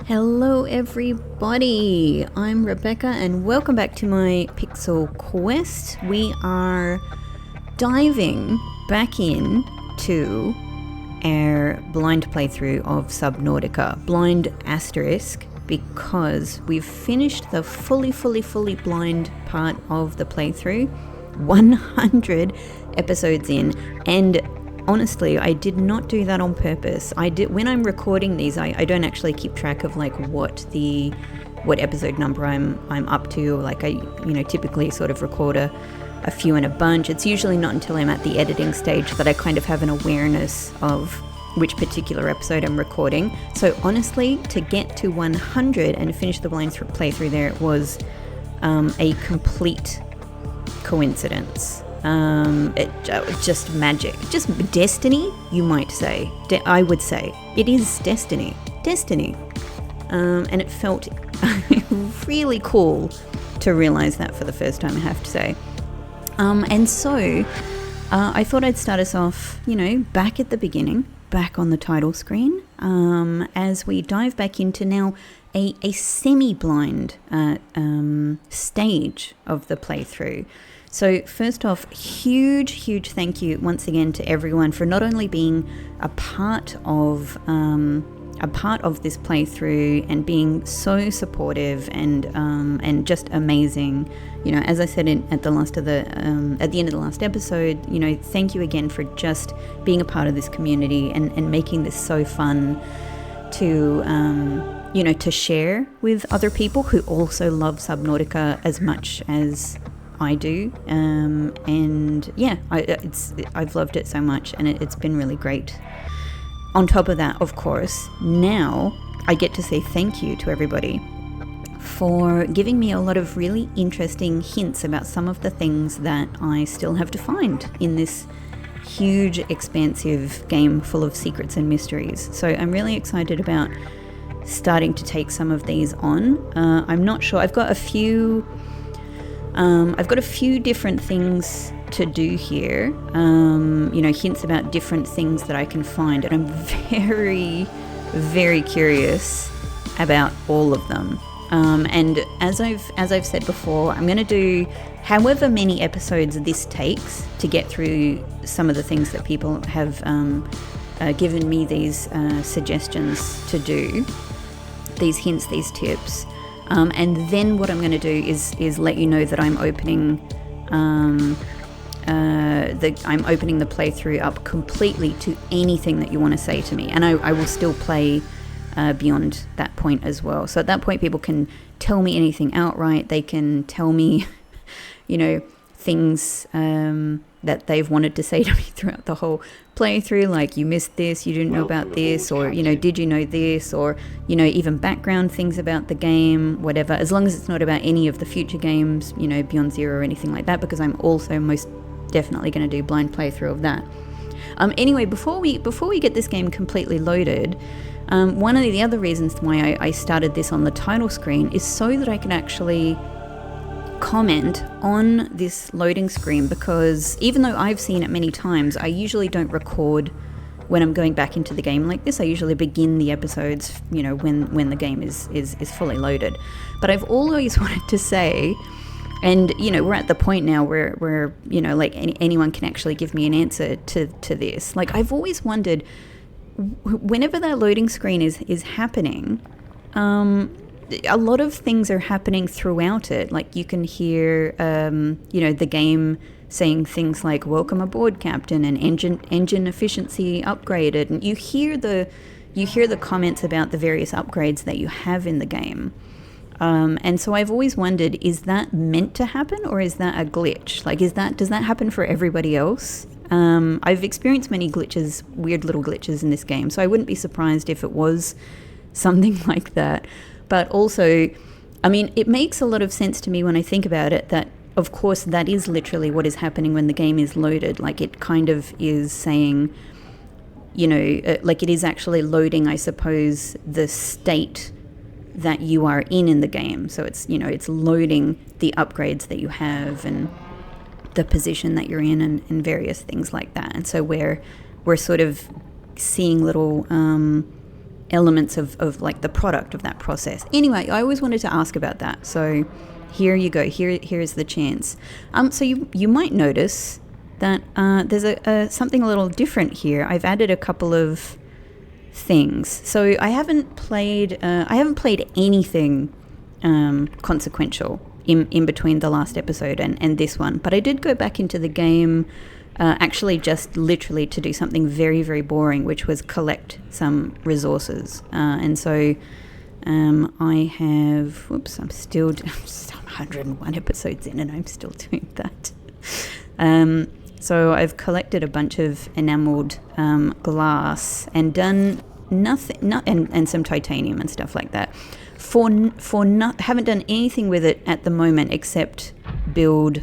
Hello everybody, I'm Rebecca and welcome back to my Pixel Quest. We are diving back in to our blind playthrough of Subnautica. Blind asterisk, because we've finished the fully blind part of the playthrough, 100 episodes in, and honestly, I did not do that on purpose. When I'm recording these, I don't actually keep track of like what episode number I'm up to. Like I typically sort of record a few in a bunch. It's usually not until I'm at the editing stage that I kind of have an awareness of which particular episode I'm recording. So honestly, to get to 100 and finish the blind playthrough there was a complete coincidence. Just magic, just destiny, you might say. I would say it is destiny, and it felt really cool to realize that for the first time, I have to say. And so I thought I'd start us off, back at the beginning, back on the title screen, as we dive back into now a semi-blind stage of the playthrough. So first off, huge thank you once again to everyone for not only being a part of this playthrough and being so supportive and just amazing. As I said at the end of the last episode, thank you again for just being a part of this community and making this so fun to to share with other people who also love Subnautica as much as I do, and yeah, I've loved it so much, and it's been really great. On top of that, of course, now I get to say thank you to everybody for giving me a lot of really interesting hints about some of the things that I still have to find in this huge, expansive game full of secrets and mysteries. So I'm really excited about starting to take some of these on. I'm not sure. I've got a few different things to do here, hints about different things that I can find, and I'm very curious about all of them. And as I've said before, I'm going to do however many episodes this takes to get through some of the things that people have given me these suggestions to do, these hints, these tips. And then what I'm going to do is let you know that I'm opening the playthrough up completely to anything that you want to say to me, and I will still play beyond that point as well. So at that point, people can tell me anything outright. They can tell me, things that they've wanted to say to me throughout the whole playthrough, like you missed this, you didn't know about this, or did you know this, or even background things about the game, whatever, as long as it's not about any of the future games, Beyond Zero or anything like that, because I'm also most definitely going to do blind playthrough of that. Anyway, before we get this game completely loaded, one of the other reasons why I started this on the title screen is so that I can actually comment on this loading screen, because even though I've seen it many times, I usually don't record when I'm going back into the game like this. I usually begin the episodes, when the game is fully loaded. But I've always wanted to say, and we're at the point now where like anyone can actually give me an answer to this. Like I've always wondered, whenever that loading screen is happening, a lot of things are happening throughout it. Like you can hear, the game saying things like "Welcome aboard, Captain," and engine efficiency upgraded, and you hear the comments about the various upgrades that you have in the game. And so I've always wondered, is that meant to happen, or is that a glitch? Like, does that happen for everybody else? I've experienced many glitches, weird little glitches in this game, so I wouldn't be surprised if it was something like that. But also, I mean, it makes a lot of sense to me when I think about it that, of course, that is literally what is happening when the game is loaded. Like, it kind of is saying, like it is actually loading, I suppose, the state that you are in the game. So it's, it's loading the upgrades that you have and the position that you're in and various things like that. And so we're sort of seeing little elements of like the product of that process. Anyway, I always wanted to ask about that. So here you go. Here's the chance. So you might notice that there's something a little different here. I've added a couple of things. So I haven't played anything consequential in between the last episode and this one, but I did go back into the game actually just literally to do something very, very boring, which was collect some resources. And so I have, I'm still 101 episodes in and I'm still doing that. So I've collected a bunch of enameled glass and done nothing, and some titanium and stuff like that. Haven't done anything with it at the moment except build,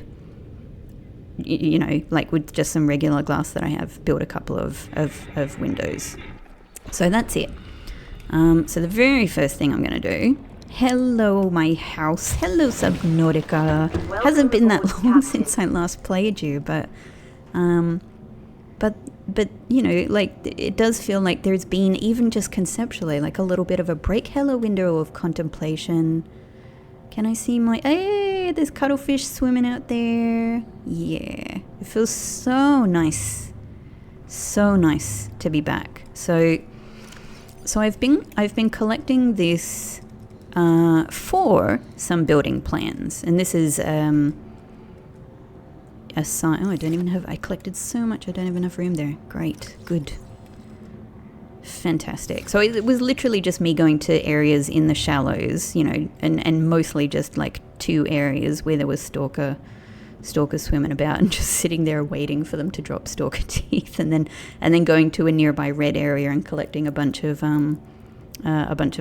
like with just some regular glass that I have, built a couple of windows. So that's it. So the very first thing I'm going to do, hello my house, hello Subnautica. Hasn't been that long since I last played you, but like it does feel like there's been, even just conceptually, like a little bit of a break. Hello window of contemplation. Can I see hey, there's cuttlefish swimming out there. Yeah, it feels so nice to be back. So I've been collecting this for some building plans, and this is a sign. I collected so much I don't have enough room there. Great, good, fantastic. So it was literally just me going to areas in the shallows, and mostly just like 2 areas where there was stalker swimming about, and just sitting there waiting for them to drop stalker teeth, and then going to a nearby red area and collecting a bunch of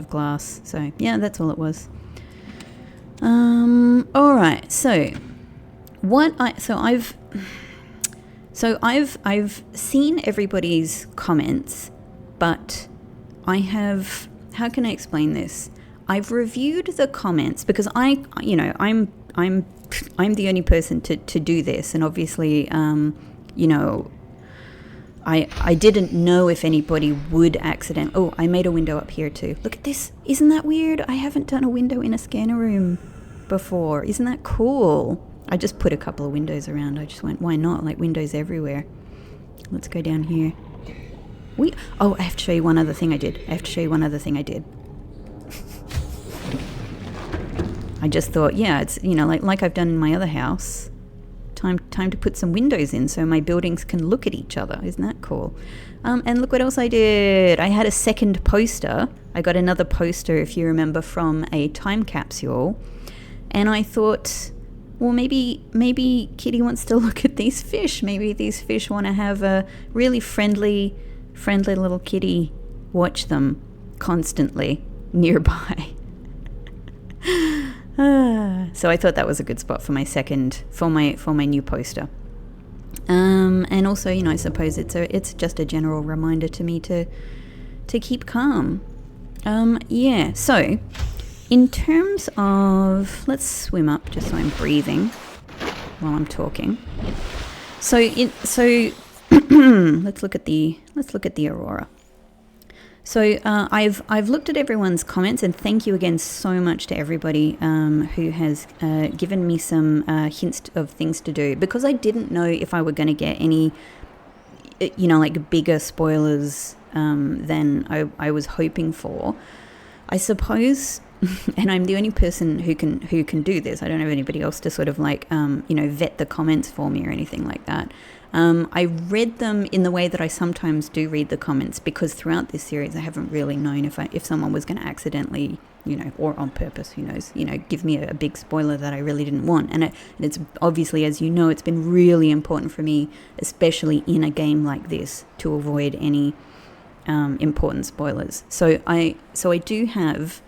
glass. So yeah, that's all it was. All right. So I've seen everybody's comments, but how can I explain this? I've reviewed the comments because I'm the only person to do this, and obviously I didn't know if anybody would accident. Oh, I made a window up here too. Look at this. Isn't that weird? I haven't done a window in a scanner room before. Isn't that cool? I just put a couple of windows around. I just went, why not? Like, windows everywhere. Let's go down here. I have to show you one other thing I did. I just thought, yeah, it's, like I've done in my other house. Time to put some windows in so my buildings can look at each other. Isn't that cool? And look what else I did. I had a second poster. I got another poster, if you remember, from a time capsule. And I thought, well, maybe Kitty wants to look at these fish. Maybe these fish want to have a really friendly little kitty watch them constantly nearby. So I thought that was a good spot for my new poster. And also, I suppose it's just a general reminder to me to keep calm. Yeah. So, in terms of, let's swim up just so I'm breathing while I'm talking. So let's look at the aurora. So I've looked at everyone's comments, and thank you again so much to everybody who has given me some hints of things to do, because I didn't know if I were going to get any, like bigger spoilers than I was hoping for. I suppose, and I'm the only person who can do this. I don't have anybody else to sort of like vet the comments for me or anything like that. I read them in the way that I sometimes do read the comments, because throughout this series I haven't really known if someone was going to accidentally, or on purpose, who knows, give me a big spoiler that I really didn't want. And it's obviously, as you know, it's been really important for me, especially in a game like this, to avoid any important spoilers. So I do have,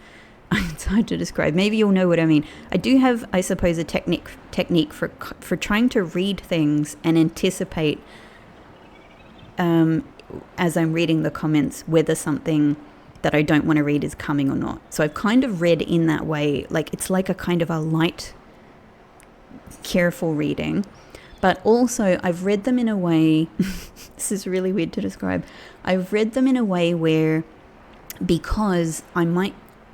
it's hard to describe. Maybe you'll know what I mean. I do have, I suppose, a technique for trying to read things and anticipate, as I'm reading the comments, whether something that I don't want to read is coming or not. So I've kind of read in that way, like it's like a kind of a light, careful reading. But also I've read them in a way, this is really weird to describe. I've read them in a way where because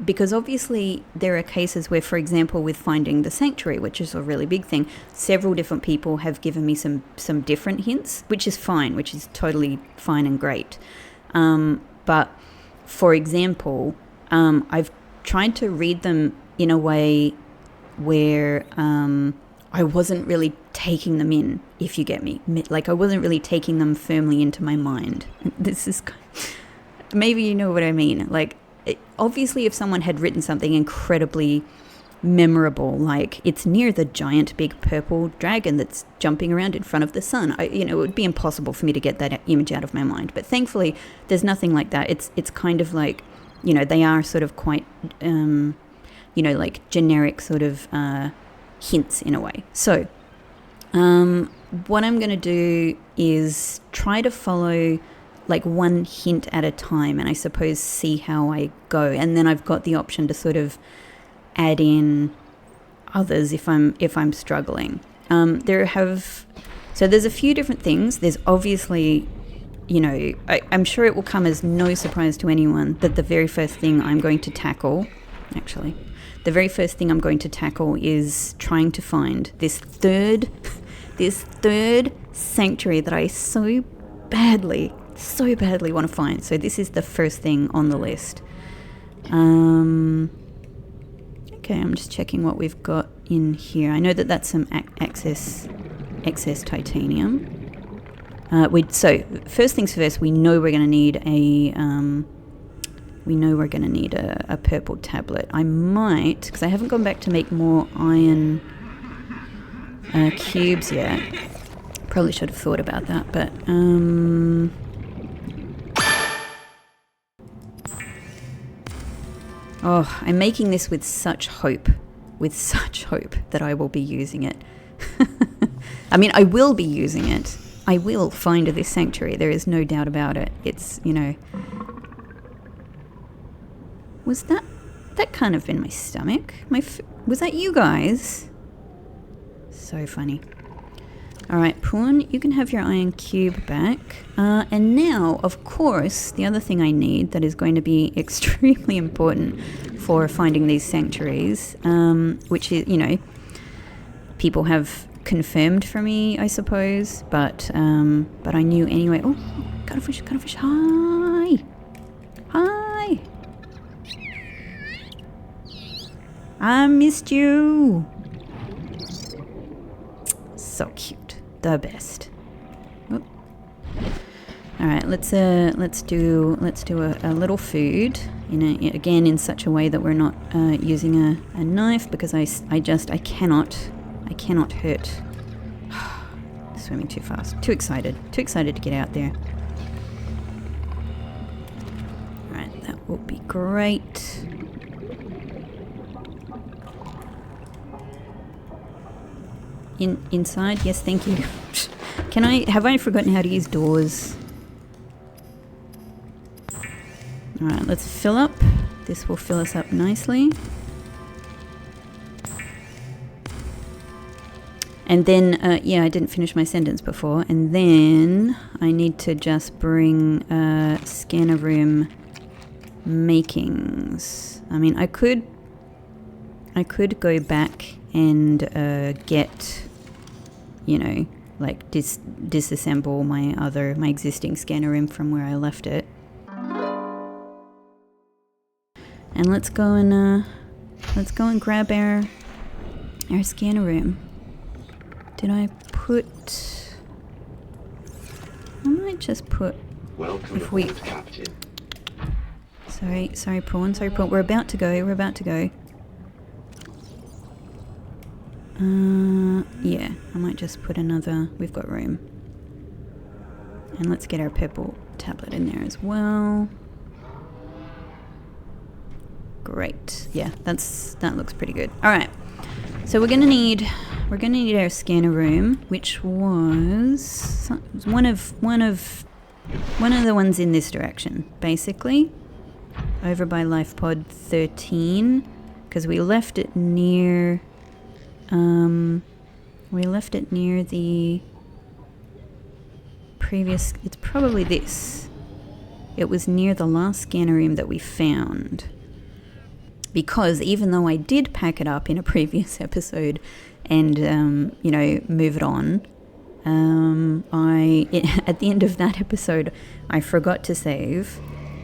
because obviously there are cases where, for example, with finding the sanctuary, which is a really big thing, several different people have given me some different hints, which is fine, which is totally fine and great. But for example, I've tried to read them in a way where I wasn't really taking them in, if you get me. Like, I wasn't really taking them firmly into my mind. This is... Maybe you know what I mean. Like, obviously, if someone had written something incredibly memorable, like, it's near the giant big purple dragon that's jumping around in front of the sun, it would be impossible for me to get that image out of my mind. But thankfully, there's nothing like that. It's kind of like, they are sort of quite, like generic sort of hints in a way. So, what I'm going to do is try to follow like one hint at a time, and I suppose see how I go. And then I've got the option to sort of add in others if I'm struggling. So there's a few different things. There's obviously, I'm sure it will come as no surprise to anyone that the very first thing I'm going to tackle, is trying to find this third sanctuary that I so badly want to find. So this is the first thing on the list. Okay, I'm just checking what we've got in here. I know that that's some excess titanium. So first things first, we know we're going to need a purple tablet. I might, because I haven't gone back to make more iron cubes yet. Probably should have thought about that, but I'm making this with such hope that I will be using it. I mean, I will be using it. I will find this sanctuary. There is no doubt about it. It's, was that kind of in my stomach? Was that you guys? So funny. All right, Prawn, you can have your iron cube back. And now, of course, the other thing I need that is going to be extremely important for finding these sanctuaries, which is, people have confirmed for me, I suppose, but I knew anyway. Oh, cuttlefish, hi! Hi! I missed you! So cute. The best. Oop. All right, let's do a little food again in such a way that we're not using a knife, because I cannot hurt. Swimming too fast. Too excited to get out there. All right, that will be great. Inside, yes, thank you. Have I forgotten how to use doors? All right, let's fill up. This will fill us up nicely. And then, I didn't finish my sentence before. And then I need to just bring scanner room makings. I mean, I could go back and get, like disassemble my existing scanner room from where I left it. And let's go and grab our scanner room. Did I put? I might just put. Welcome if we. aboard, Captain. Sorry, prawn. We're about to go. Yeah, I might just put another. We've got room. And let's get our purple tablet in there as well. Great. Yeah, that looks pretty good. All right. So we're gonna need our scanner room, which was one of the ones in this direction, basically, over by Life Pod 13, because we left it near. We left it near the previous. It's probably this. It was near the last scanner room that we found. Because even though I did pack it up in a previous episode and, move it on, at the end of that episode, I forgot to save,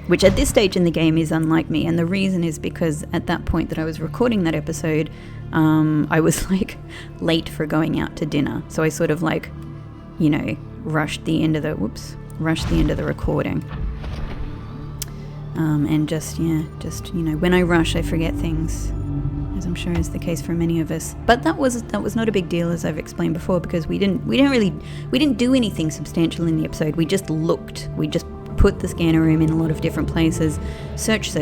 which at this stage in the game is unlike me. And the reason is because at that point that I was recording that episode, I was like late for going out to dinner. So I sort of like, rushed the end of the recording. And just, when I rush, I forget things, as I'm sure is the case for many of us. But that was not a big deal, as I've explained before, because we didn't do anything substantial in the episode. We just looked. We just put the scanner room in a lot of different places, search,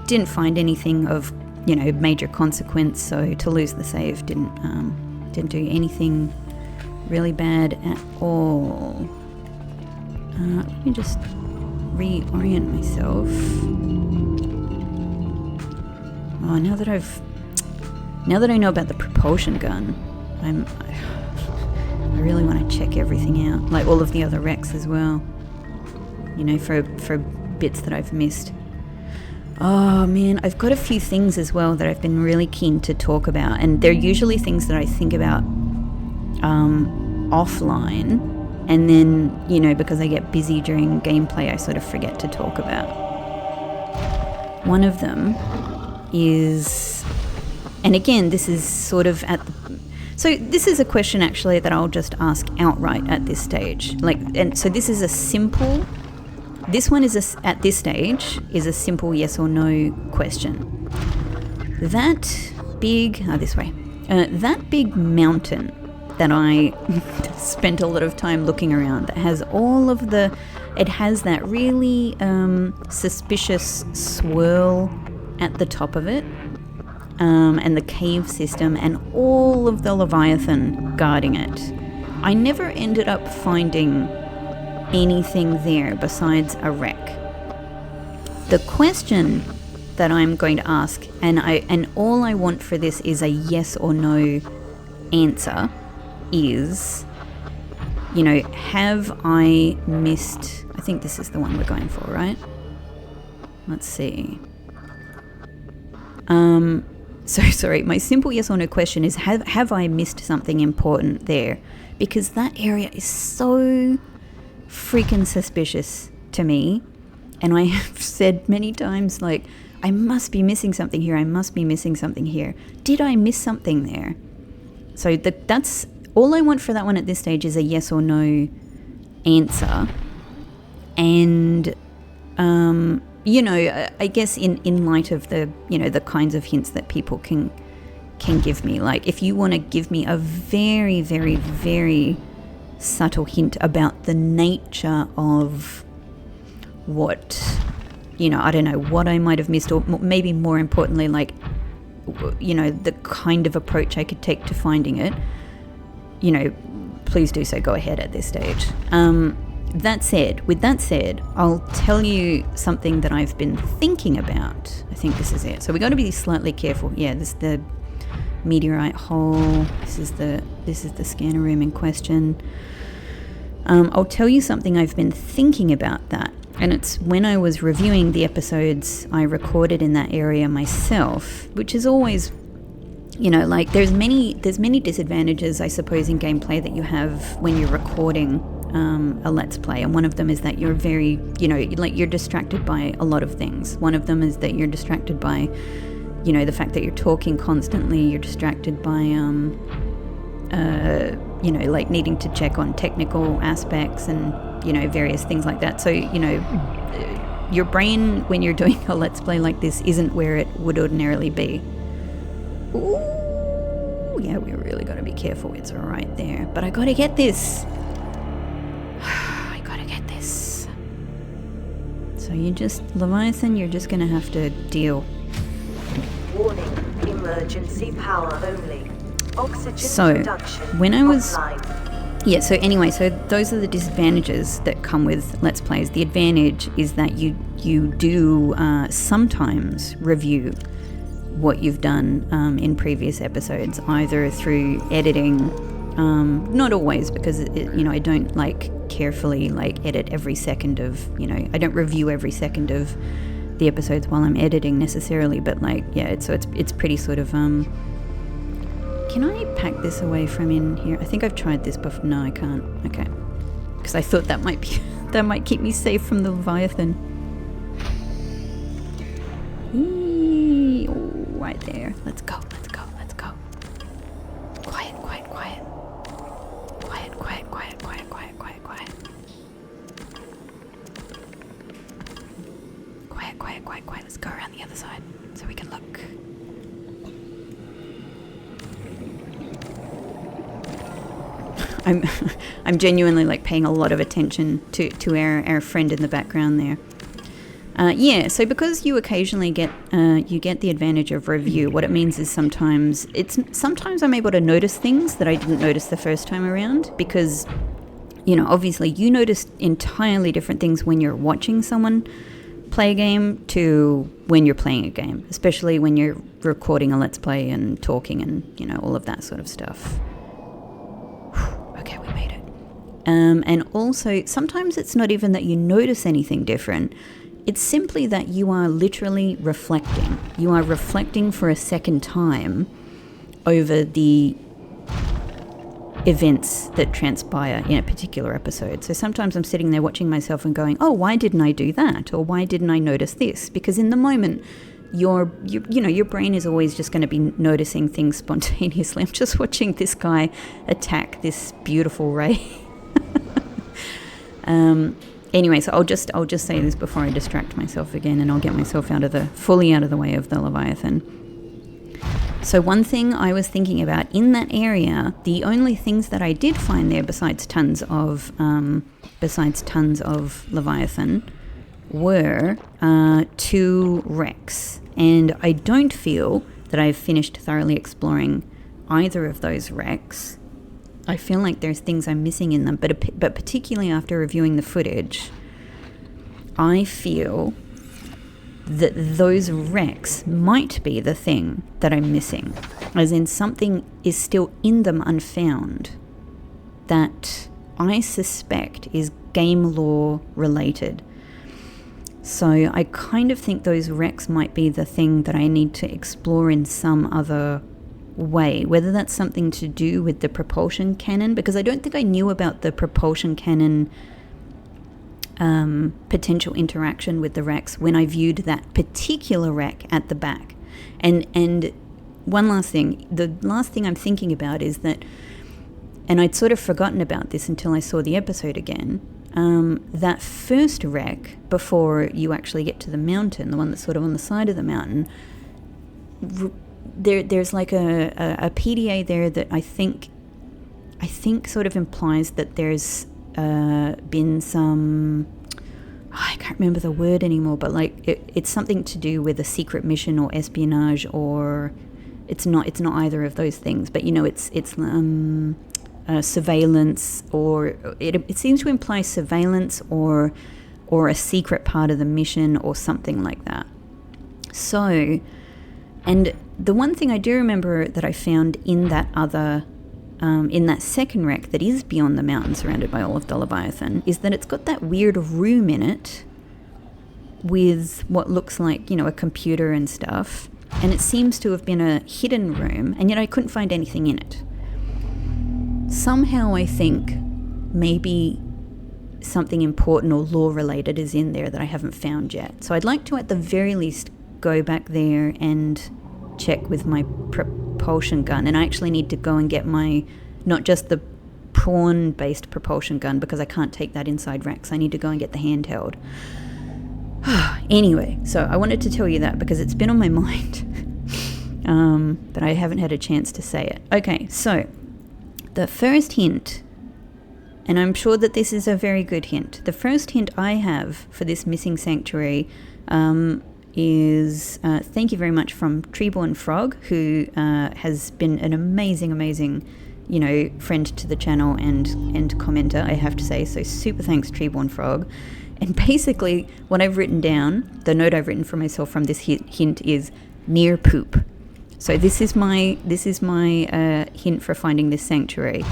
didn't find anything of, major consequence. So to lose the save didn't do anything really bad at all. Let me just reorient myself. Oh, now that I know about the propulsion gun, I really want to check everything out, like all of the other wrecks as well. For bits that I've missed. Oh man, I've got a few things as well that I've been really keen to talk about, and they're usually things that I think about offline, and then, because I get busy during gameplay, I sort of forget to talk about. One of them is, and again, this is sort of so this is a question actually that I'll just ask outright at this stage. This one is at this stage is a simple yes or no question. That big mountain that I spent a lot of time looking around, that has it has that really suspicious swirl at the top of it, and the cave system and all of the Leviathan guarding it. I never ended up finding anything there besides a wreck. The question that I'm going to ask, and all I want for this is a yes or no answer, is, have I missed, I think this is the one we're going for, right? Let's see. So sorry, my simple yes or no question is, have I missed something important there? Because that area is so freaking suspicious to me, and I have said many times, like, I must be missing something here. Did I miss something there? So that's all I want for that one at this stage, is a yes or no answer. And I guess in light of the the kinds of hints that people can give me, like if you want to give me a very, very, very subtle hint about the nature of what, I don't know, what I might have missed, or maybe more importantly, like, the kind of approach I could take to finding it, please do so. Go ahead at this stage. With that said, I'll tell you something that I've been thinking about. I think this is it. So we got to be slightly careful. Yeah, this is the meteorite hole. This is the scanner room in question. I'll tell you something I've been thinking about that, and it's when I was reviewing the episodes I recorded in that area myself, which is always, like there's many disadvantages, I suppose, in gameplay that you have when you're recording a Let's Play, and one of them is that you're very, you're distracted by a lot of things. One of them is that you're distracted by, the fact that you're talking constantly. You're distracted by, like needing to check on technical aspects and, various things like that. So, your brain, when you're doing a Let's Play like this, isn't where it would ordinarily be. Ooh, yeah, we really got to be careful. It's right there. But I got to get this. So Leviathan, you're just going to have to deal. Warning, emergency power only. Oxygen so, production when I was... offline. Yeah, so anyway, so those are the disadvantages that come with Let's Plays. The advantage is that you do sometimes review what you've done in previous episodes, either through editing Not always, because I don't like carefully like edit every second of, I don't review every second of the episodes while I'm editing necessarily, but like, yeah, it's pretty sort of, can I pack this away from in here? I think I've tried this before. No, I can't. Okay. Because I thought that might keep me safe from the Leviathan. Eee, oh, right there. Let's go. Quiet. Quiet. Let's go around the other side so we can look. I'm genuinely like paying a lot of attention to our friend in the background there. Yeah, so because you occasionally get the advantage of review, what it means is sometimes I'm able to notice things that I didn't notice the first time around, because obviously you notice entirely different things when you're watching someone play a game to when you're playing a game, especially when you're recording a Let's Play and talking and all of that sort of stuff. Okay, we made it. And also, sometimes it's not even that you notice anything different. It's simply that you are literally reflecting. You are reflecting for a second time over the events that transpire in a particular episode. So sometimes I'm sitting there watching myself and going, oh, why didn't I do that? Or why didn't I notice this? Because in the moment, your brain is always just going to be noticing things spontaneously. I'm just watching this guy attack this beautiful ray. Anyway, so I'll just say this before I distract myself again, and I'll get myself fully out of the way of the Leviathan. So one thing I was thinking about in that area, the only things that I did find there besides tons of Leviathan were 2 wrecks, and I don't feel that I've finished thoroughly exploring either of those wrecks. I feel like there's things I'm missing in them, but particularly after reviewing the footage, I feel that those wrecks might be the thing that I'm missing, as in something is still in them unfound that I suspect is game lore related. So I kind of think those wrecks might be the thing that I need to explore in some other way, whether that's something to do with the propulsion cannon, because I don't think I knew about the propulsion cannon potential interaction with the wrecks when I viewed that particular wreck at the back. And one last thing, the last thing I'm thinking about is that, and I'd sort of forgotten about this until I saw the episode again, that first wreck before you actually get to the mountain, the one that's sort of on the side of the mountain, there's like a PDA there that I think sort of implies that there's been some, I can't remember the word anymore, but like it's something to do with a secret mission or espionage, or it's not either of those things, but it's surveillance, or it seems to imply surveillance or a secret part of the mission or something like that. So, and the one thing I do remember that I found in that other in that second wreck that is beyond the mountain surrounded by all of the Leviathan is that it's got that weird room in it with what looks like, a computer and stuff, and it seems to have been a hidden room, and yet I couldn't find anything in it. Somehow I think maybe something important or lore related is in there that I haven't found yet. So I'd like to at the very least go back there and check with my propulsion gun, and I actually need to go and get not just the prawn based propulsion gun, because I can't take that inside racks. I need to go and get the handheld. Anyway, so I wanted to tell you that because it's been on my mind, but I haven't had a chance to say it. Okay, so the first hint, and I'm sure that this is a very good hint, the first hint I have for this missing sanctuary is thank you very much from Treeborn Frog, who has been an amazing friend to the channel and commenter, I have to say. So super thanks, Treeborn Frog. And basically what I've written down, the note I've written for myself from this hint is near poop. So this is my hint for finding this sanctuary.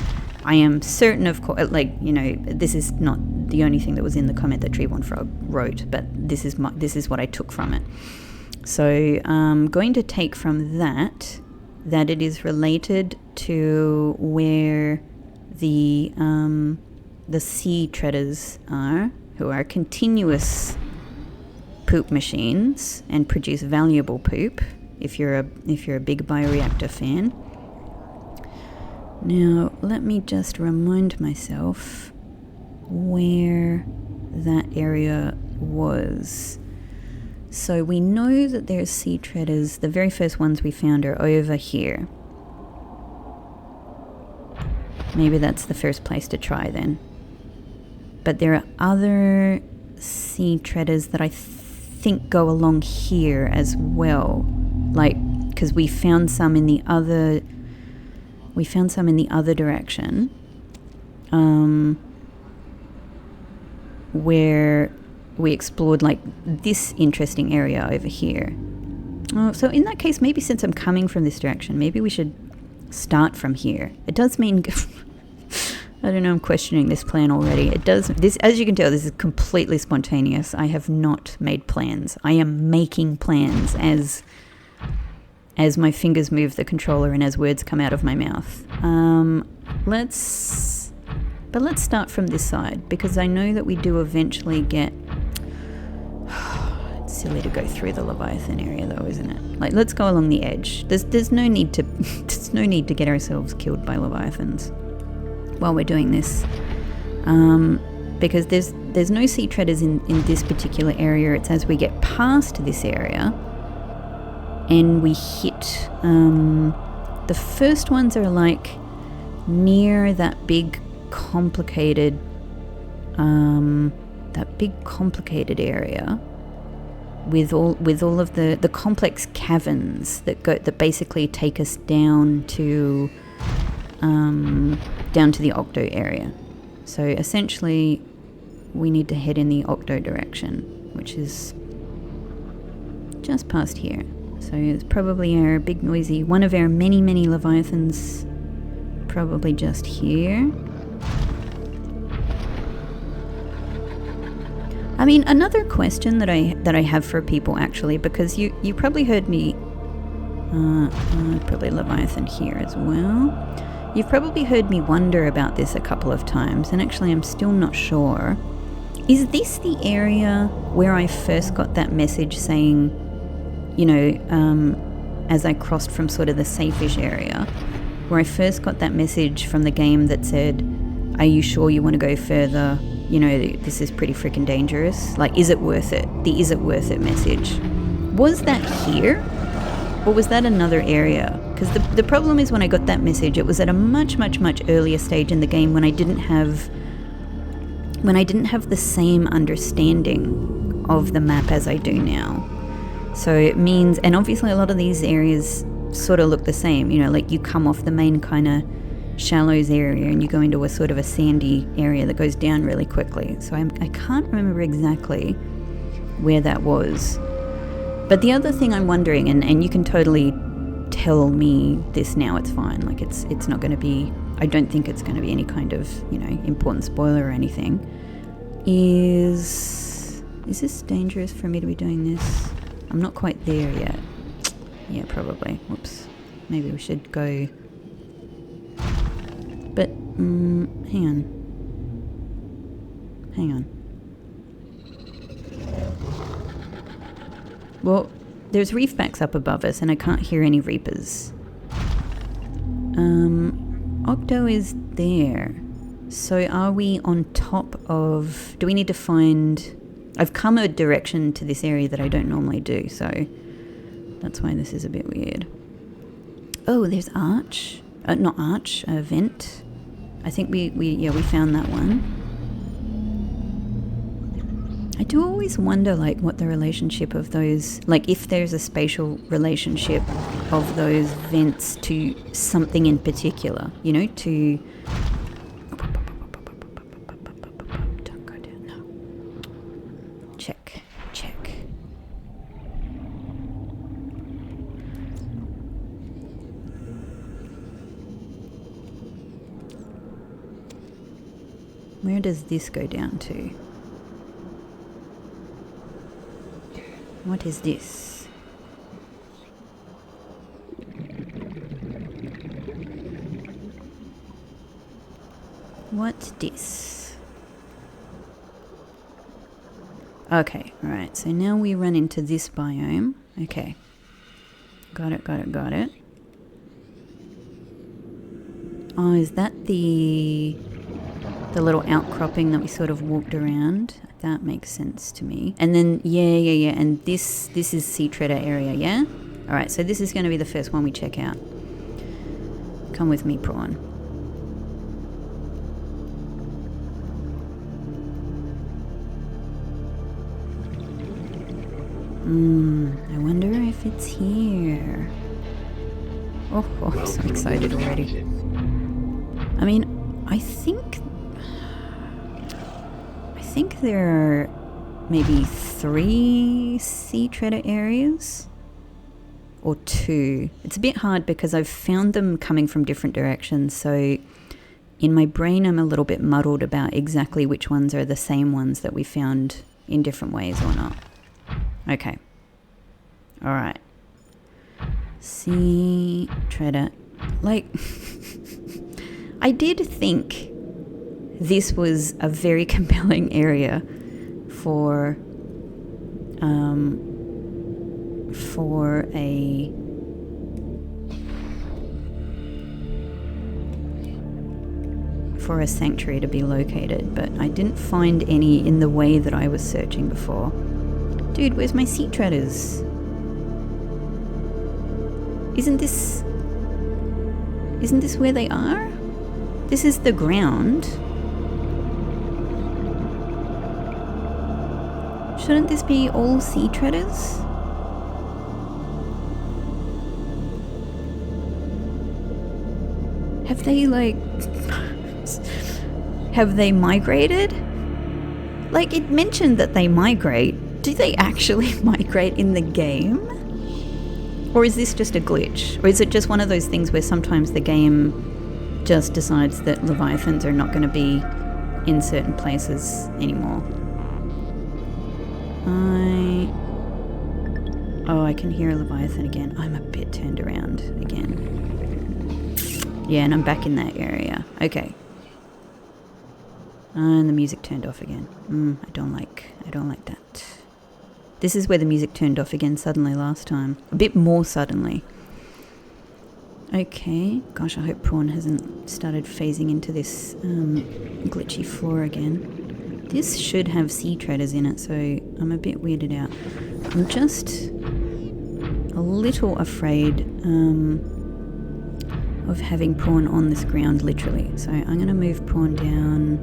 I am certain, of course, this is not the only thing that was in the comment that Treeborn Frog wrote, but this is what I took from it. So I'm going to take from that it is related to where the sea treaders are, who are continuous poop machines and produce valuable poop. If you're a big bioreactor fan. Now let me just remind myself where that area was. So we know that there's sea treaders. The very first ones we found are over here. Maybe that's the first place to try then. But there are other sea treaders that I think go along here as well. Like, because we found some in the other direction, where we explored like this interesting area over here. Oh, so in that case, maybe since I'm coming from this direction, maybe we should start from here. It does mean I don't know, I'm questioning this plan already. It does this, as you can tell, this is completely spontaneous. I have not made plans. I am making plans as my fingers move the controller and as words come out of my mouth. Let's start from this side, because I know that we do eventually get... It's silly to go through the Leviathan area though, isn't it? Like, let's go along the edge. There's no need to get ourselves killed by Leviathans while we're doing this. Because there's no sea treaders in this particular area. It's as we get past this area and we hit... the first ones are like near that big complicated area with all of the complex caverns that basically take us down to the Octo area. So essentially we need to head in the Octo direction, which is just past here. So it's probably our big noisy, one of our many Leviathans, probably just here. I mean, another question that I have for people, actually, because you probably heard me, probably Leviathan here as well. You've probably heard me wonder about this a couple of times, and actually I'm still not sure. Is this the area where I first got that message saying, you know, as I crossed from sort of the safe-ish area, where I first got that message from the game that said, are you sure you want to go further? You know, this is pretty freaking dangerous. Like, is it worth it? The is it worth it message. Was that here? Or was that another area? Because the problem is when I got that message, it was at a much earlier stage in the game when I didn't have the same understanding of the map as I do now. So it means, and obviously a lot of these areas sort of look the same, you know, like you come off the main kind of shallows area and you go into a sort of a sandy area that goes down really quickly. So I can't remember exactly where that was. But the other thing I'm wondering, and you can totally tell me this now, it's fine, like it's not going to be, I don't think it's going to be any kind of, you know, important spoiler or anything, is this dangerous for me to be doing this? I'm not quite there yet. Yeah, probably. Whoops. Maybe we should go... But, hang on. Well, there's reefbacks up above us and I can't hear any reapers. Octo is there. So are we on top of... Do we need to find... I've come a direction to this area that I don't normally do, so that's why this is a bit weird. Oh, there's Arch. Not Arch, Vent. I think we found that one. I do always wonder, like, what the relationship of those, like, if there's a spatial relationship of those vents to something in particular, you know, to... Don't go down, no. Check. Where does this go down to? What is this? What's this? Okay, alright, so now we run into this biome. Okay. Got it, got it, got it. Oh, is that the little outcropping that we sort of walked around? That makes sense to me. And then, yeah. And this is Sea Treader area, yeah? Alright, so this is going to be the first one we check out. Come with me, prawn. I wonder if it's here. Oh, I'm so excited already. I mean, I think there are maybe 3 Sea Treader areas. Or 2. It's a bit hard because I've found them coming from different directions, so in my brain I'm a little bit muddled about exactly which ones are the same ones that we found in different ways or not. Okay. Alright. Sea Treader. Like, I did think this was a very compelling area for a sanctuary to be located, but I didn't find any in the way that I was searching before. Dude, where's my sea treaders? Isn't this where they are? This is the ground. Shouldn't this be all sea treaders? Have they, like... have they migrated? Like, it mentioned that they migrate. Do they actually migrate in the game? Or is this just a glitch? Or is it just one of those things where sometimes the game just decides that leviathans are not going to be in certain places anymore? Oh, I can hear a leviathan again. I'm a bit turned around again. Yeah, and I'm back in that area. Okay. And the music turned off again. I don't like that. This is where the music turned off again suddenly last time. A bit more suddenly. Okay. Gosh, I hope Prawn hasn't started phasing into this glitchy floor again. This should have sea treaders in it, so I'm a bit weirded out. I'm just a little afraid of having Prawn on this ground, literally. So I'm going to move Prawn down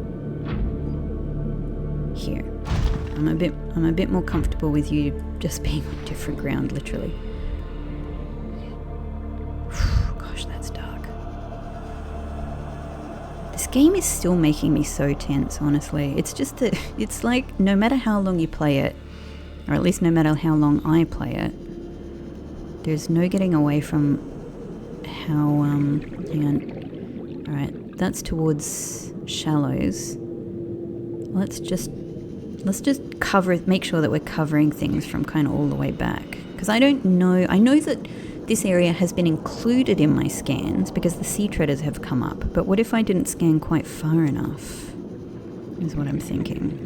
here. I'm a bit more comfortable with you just being on different ground, literally. Gosh, that's dark. This game is still making me so tense, honestly. It's just that it's like no matter how long you play it, or at least no matter how long I play it, there's no getting away from how hang on. Alright, that's towards shallows. Let's just make sure that we're covering things from kind of all the way back. Because I don't know, I know that this area has been included in my scans because the sea treaders have come up. But what if I didn't scan quite far enough? Is what I'm thinking.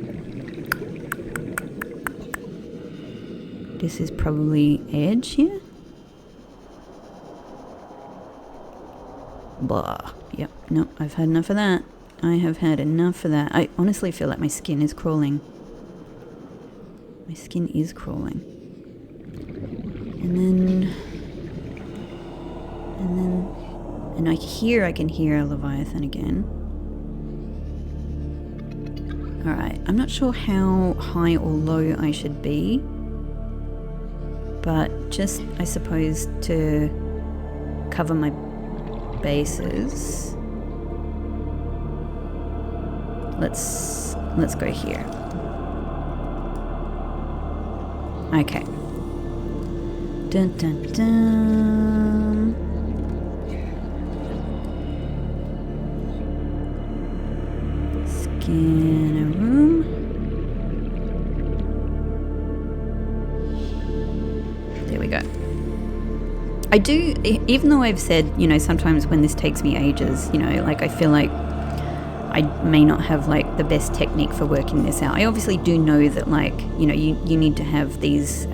This is probably edge here? Blah. Yep, nope, I've had enough of that. I have had enough of that. I honestly feel like my skin is crawling. My skin is crawling. And I can hear a leviathan again. Alright, I'm not sure how high or low I should be. But just, I suppose, to cover my bases. Let's go here. Okay. Dun dun dun. in a room. There we go. I do, even though I've said, you know, sometimes when this takes me ages, you know, like I feel like I may not have like the best technique for working this out. I obviously do know that, like, you know, you need to have these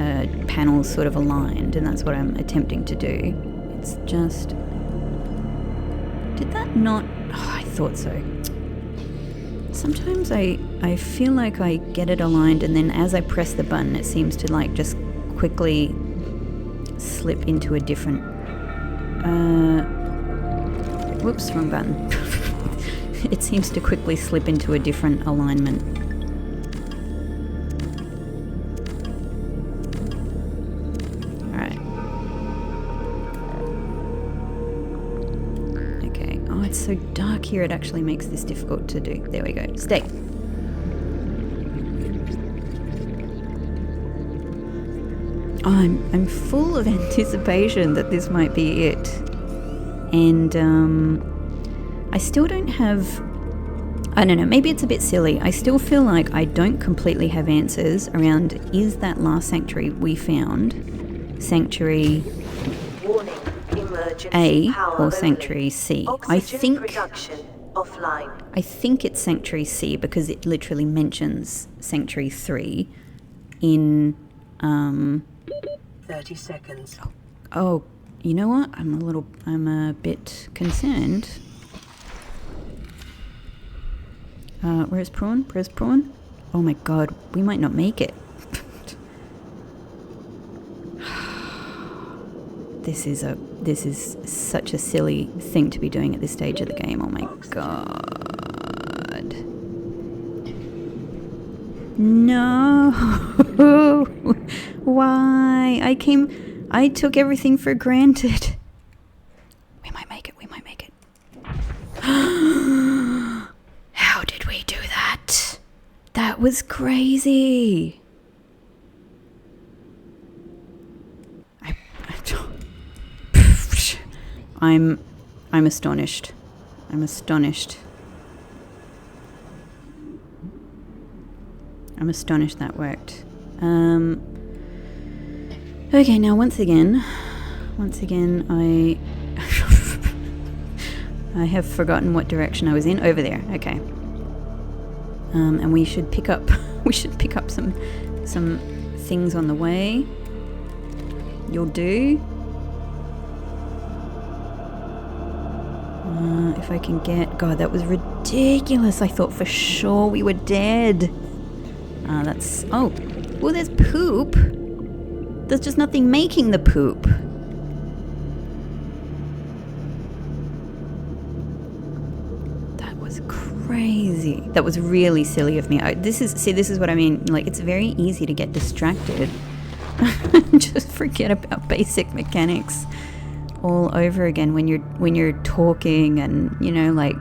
panels sort of aligned, and that's what I'm attempting to do. It's just, did that not, oh, I thought so. Sometimes I feel like I get it aligned, and then as I press the button it seems to like just quickly slip into a different whoops, wrong button. It seems to quickly slip into a different alignment. Alright. Okay. Oh, it's so dark here it actually makes this difficult to do. There we go. Stay. Oh, I'm full of anticipation that this might be it. And I still don't have, I don't know, maybe it's a bit silly. I still feel like I don't completely have answers around, is that last sanctuary we found Sanctuary Warning, emergency A power or only. Sanctuary C? Oxygen production offline. I think it's Sanctuary C because it literally mentions Sanctuary 3 in 30 seconds. Oh, you know what? I'm a bit concerned. Where's Prawn? Where's Prawn? Oh my god, we might not make it. This is such a silly thing to be doing at this stage of the game. Oh my god. No. Why? I took everything for granted. We might make it. How did we do that? That was crazy. I'm astonished. I'm astonished that worked. Okay, now once again, I I have forgotten what direction I was in. Over there. Okay. And we should pick up some things on the way. You'll do. If I can get... God, that was ridiculous. I thought for sure we were dead. That's... Oh. Well, there's poop. There's just nothing making the poop. That was crazy. That was really silly of me. This is what I mean. Like, it's very easy to get distracted. Just forget about basic mechanics all over again when you're talking and, you know, like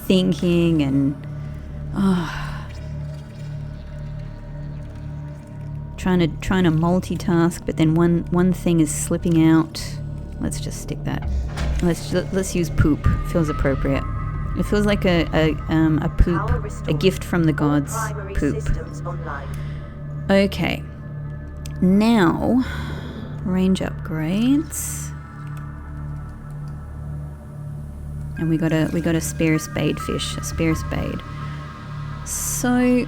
thinking and trying to multitask, but then one thing is slipping out. Let's just stick that. Let's use poop. Feels appropriate. It feels like a poop, a gift from the gods. Poop. Okay. Now, range upgrades. And we got a spare spade fish, a spare spade. So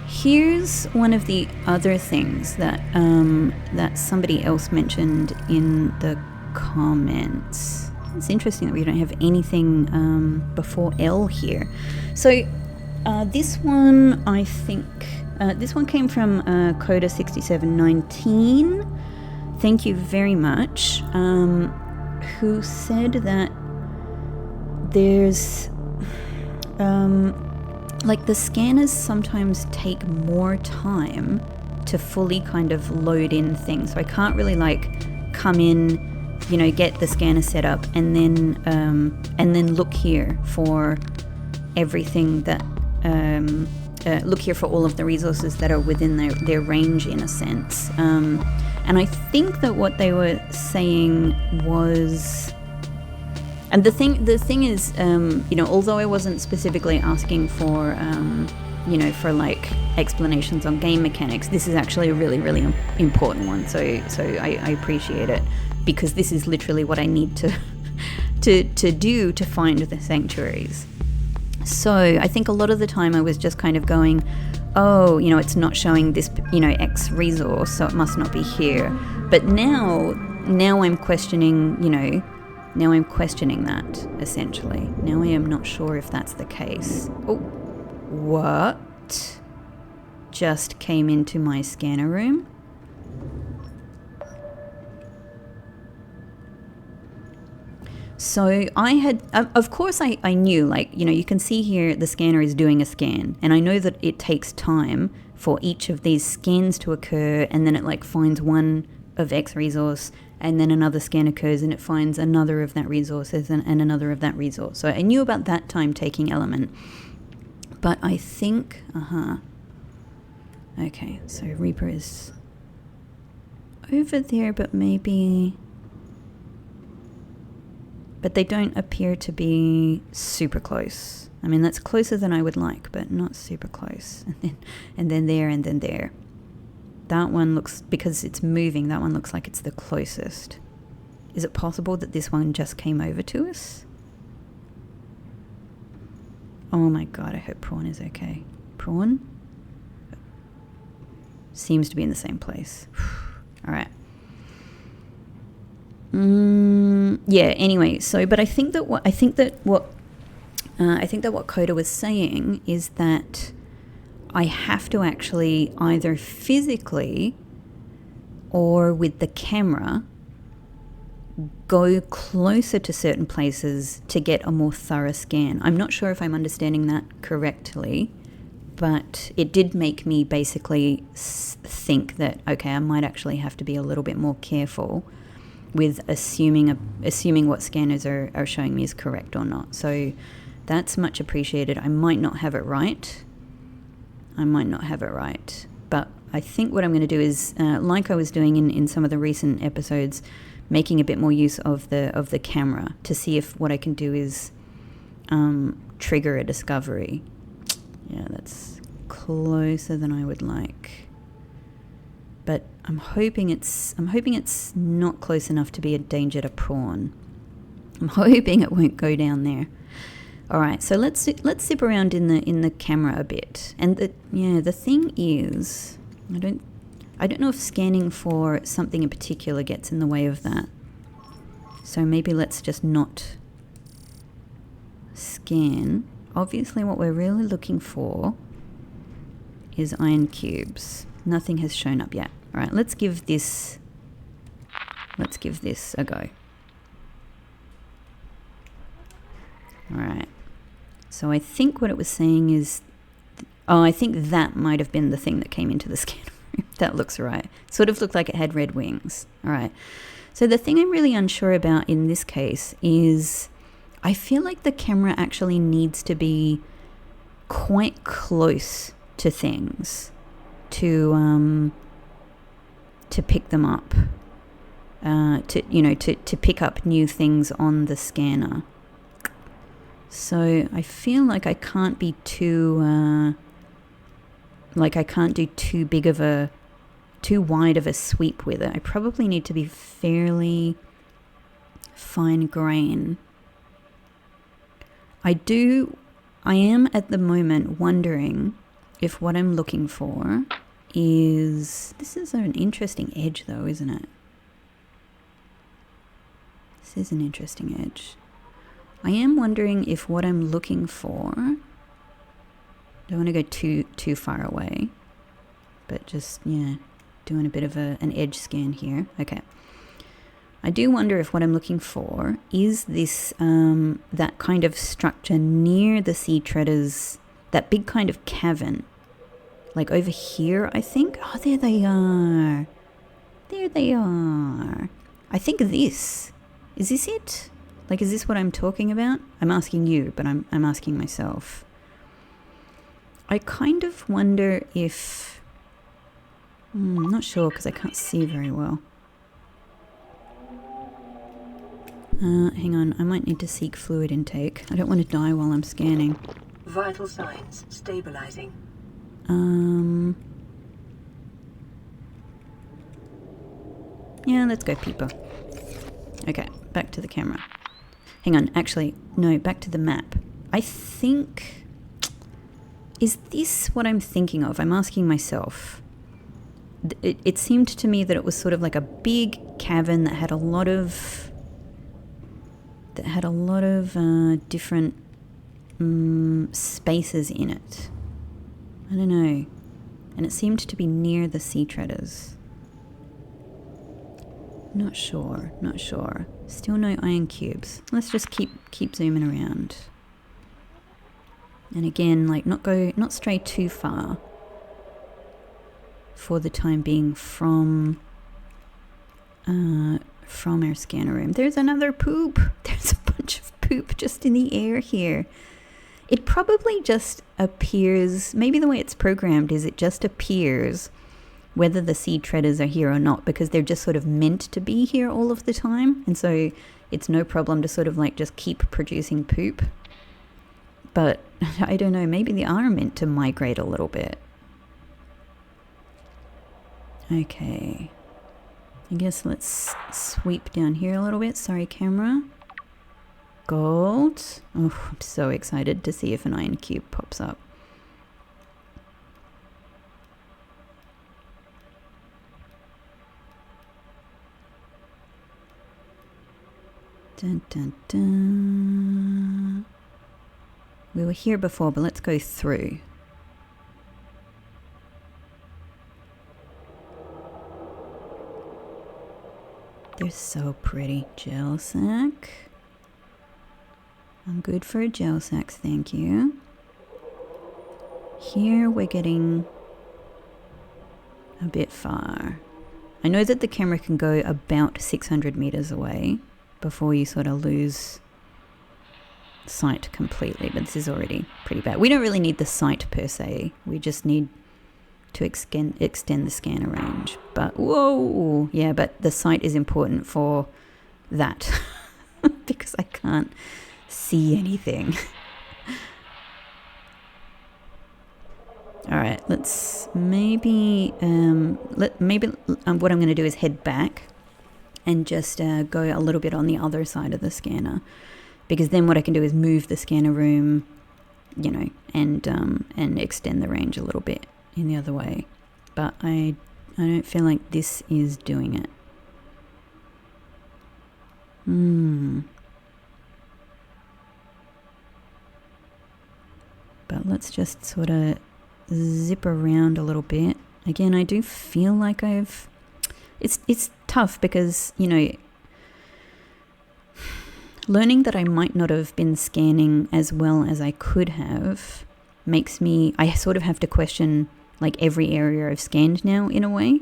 here's one of the other things that that somebody else mentioned in the comments. It's interesting that we don't have anything before L here. So this one, I think, this one came from Coda6719. Thank you very much. Who said that there's like the scanners sometimes take more time to fully kind of load in things. So I can't really like come in, you know, get the scanner set up and then look here for everything that look here for all of the resources that are within their range, in a sense. And I think that what they were saying was And the thing is, you know, although I wasn't specifically asking for, you know, for like explanations on game mechanics, this is actually a really, really important one. So I appreciate it, because this is literally what I need to do to find the sanctuaries. So I think a lot of the time I was just kind of going, oh, you know, it's not showing this, you know, X resource, so it must not be here. But now I'm questioning, you know, now I'm questioning that, essentially. Now I am not sure if that's the case. Oh, what just came into my scanner room? So I had, of course I knew, like, you know, you can see here the scanner is doing a scan, and I know that it takes time for each of these scans to occur, and then it like finds one of X resource, and then another scan occurs and it finds another of that resources and another of that resource. So I knew about that time taking element. But I think, okay, so Reaper is over there, but maybe... But they don't appear to be super close. I mean, that's closer than I would like, but not super close. And then there, and then there. That one looks, because it's moving, that one looks like it's the closest. Is it possible that this one just came over to us? Oh my god, I hope Prawn is okay. Prawn? Seems to be in the same place. Alright. Yeah, anyway, so, but I think that what Coda was saying is that I have to actually either physically or with the camera go closer to certain places to get a more thorough scan. I'm not sure if I'm understanding that correctly, but it did make me basically think that, okay, I might actually have to be a little bit more careful with assuming what scanners are showing me is correct or not. So that's much appreciated. I might not have it right. But I think what I'm going to do is, like I was doing in some of the recent episodes, making a bit more use of the camera to see if what I can do is trigger a discovery. Yeah, that's closer than I would like. But I'm hoping it's not close enough to be a danger to Prawn. I'm hoping it won't go down there. All right, so let's zip around in the camera a bit. And the thing is, I don't know if scanning for something in particular gets in the way of that. So maybe let's just not scan. Obviously, what we're really looking for is iron cubes. Nothing has shown up yet. All right, let's give this a go. All right. So I think what it was saying is, I think that might have been the thing that came into the scanner room. That looks right. Sort of looked like it had red wings. All right. So the thing I'm really unsure about in this case is I feel like the camera actually needs to be quite close to things to pick them up, to pick up new things on the scanner. So I feel like I can't be too, I can't do too wide of a sweep with it. I probably need to be fairly fine grain. I am at the moment wondering if what I'm looking for is, this is an interesting edge though, isn't it? This is an interesting edge. I am wondering if what I'm looking for, don't want to go too far away, but just, yeah, doing a bit of an edge scan here. Okay. I do wonder if what I'm looking for is this, that kind of structure near the sea treaders, that big kind of cavern. Like over here, I think. Oh, there they are. There they are. I think is this it? Like, is this what I'm talking about? I'm asking you, but I'm asking myself. I kind of wonder if... I'm not sure because I can't see very well. Hang on, I might need to seek fluid intake. I don't want to die while I'm scanning. Vital signs stabilizing. Yeah, let's go peeper. Okay, back to the camera. Hang on, actually, no, back to the map. I think... Is this what I'm thinking of? I'm asking myself. It seemed to me that it was sort of like a big cavern that had a lot of... different spaces in it. I don't know. And it seemed to be near the sea treaders. Not sure. Still no iron cubes. Let's just keep zooming around. And again, like not stray too far for the time being from our scanner room. There's another poop. There's a bunch of poop just in the air here. It probably just appears, maybe the way it's programmed is it just appears whether the sea treaders are here or not, because they're just sort of meant to be here all of the time. And so it's no problem to sort of like just keep producing poop. But I don't know, maybe they are meant to migrate a little bit. Okay. I guess let's sweep down here a little bit. Sorry, camera. Gold. Oh, I'm so excited to see if an iron cube pops up. Dun, dun, dun. We were here before, but let's go through. They're so pretty. Gel sack. I'm good for a gel sack, thank you. Here we're getting a bit far. I know that the camera can go about 600 meters away before you sort of lose sight completely, but this is already pretty bad. We don't really need the sight per se. We just need to extend the scanner range. But whoa, yeah, but the sight is important for that because I can't see anything. All right, let's maybe what I'm going to do is head back and just go a little bit on the other side of the scanner, because then what I can do is move the scanner room, you know, and extend the range a little bit in the other way. But I don't feel like this is doing it. But let's just sort of zip around a little bit. Again, I do feel like it's tough because, you know, learning that I might not have been scanning as well as I could have makes me, I sort of have to question like every area I've scanned now in a way.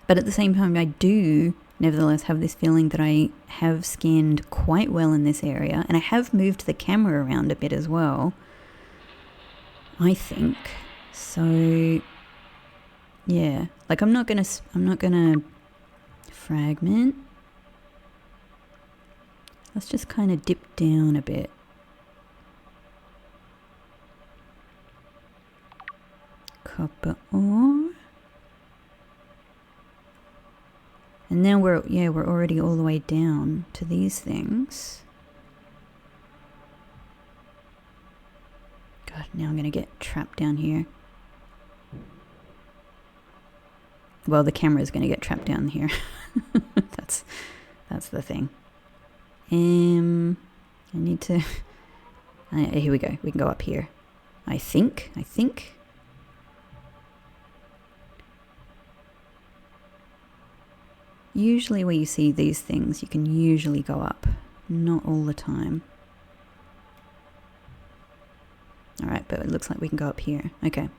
But at the same time, I do nevertheless have this feeling that I have scanned quite well in this area, and I have moved the camera around a bit as well, I think. So yeah, like I'm not gonna fragment. Let's just kind of dip down a bit. Copper ore. And now we're already all the way down to these things. God, now I'm gonna get trapped down here. Well, the camera's gonna get trapped down here. That's the thing. I need to... here we go. We can go up here. I think. Usually where you see these things, you can usually go up. Not all the time. Alright, but it looks like we can go up here. Okay.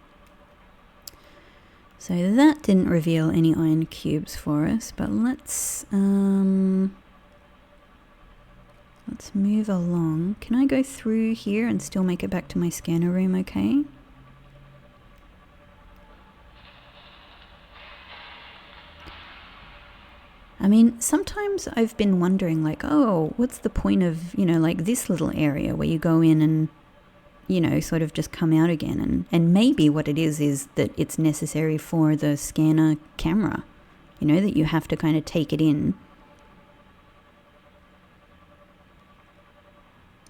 So that didn't reveal any iron cubes for us, but let's move along. Can I go through here and still make it back to my scanner room okay? I mean, sometimes I've been wondering, like, oh, what's the point of, you know, like this little area where you go in and, you know, sort of just come out again. And maybe what it is that it's necessary for the scanner camera, you know, that you have to kind of take it in.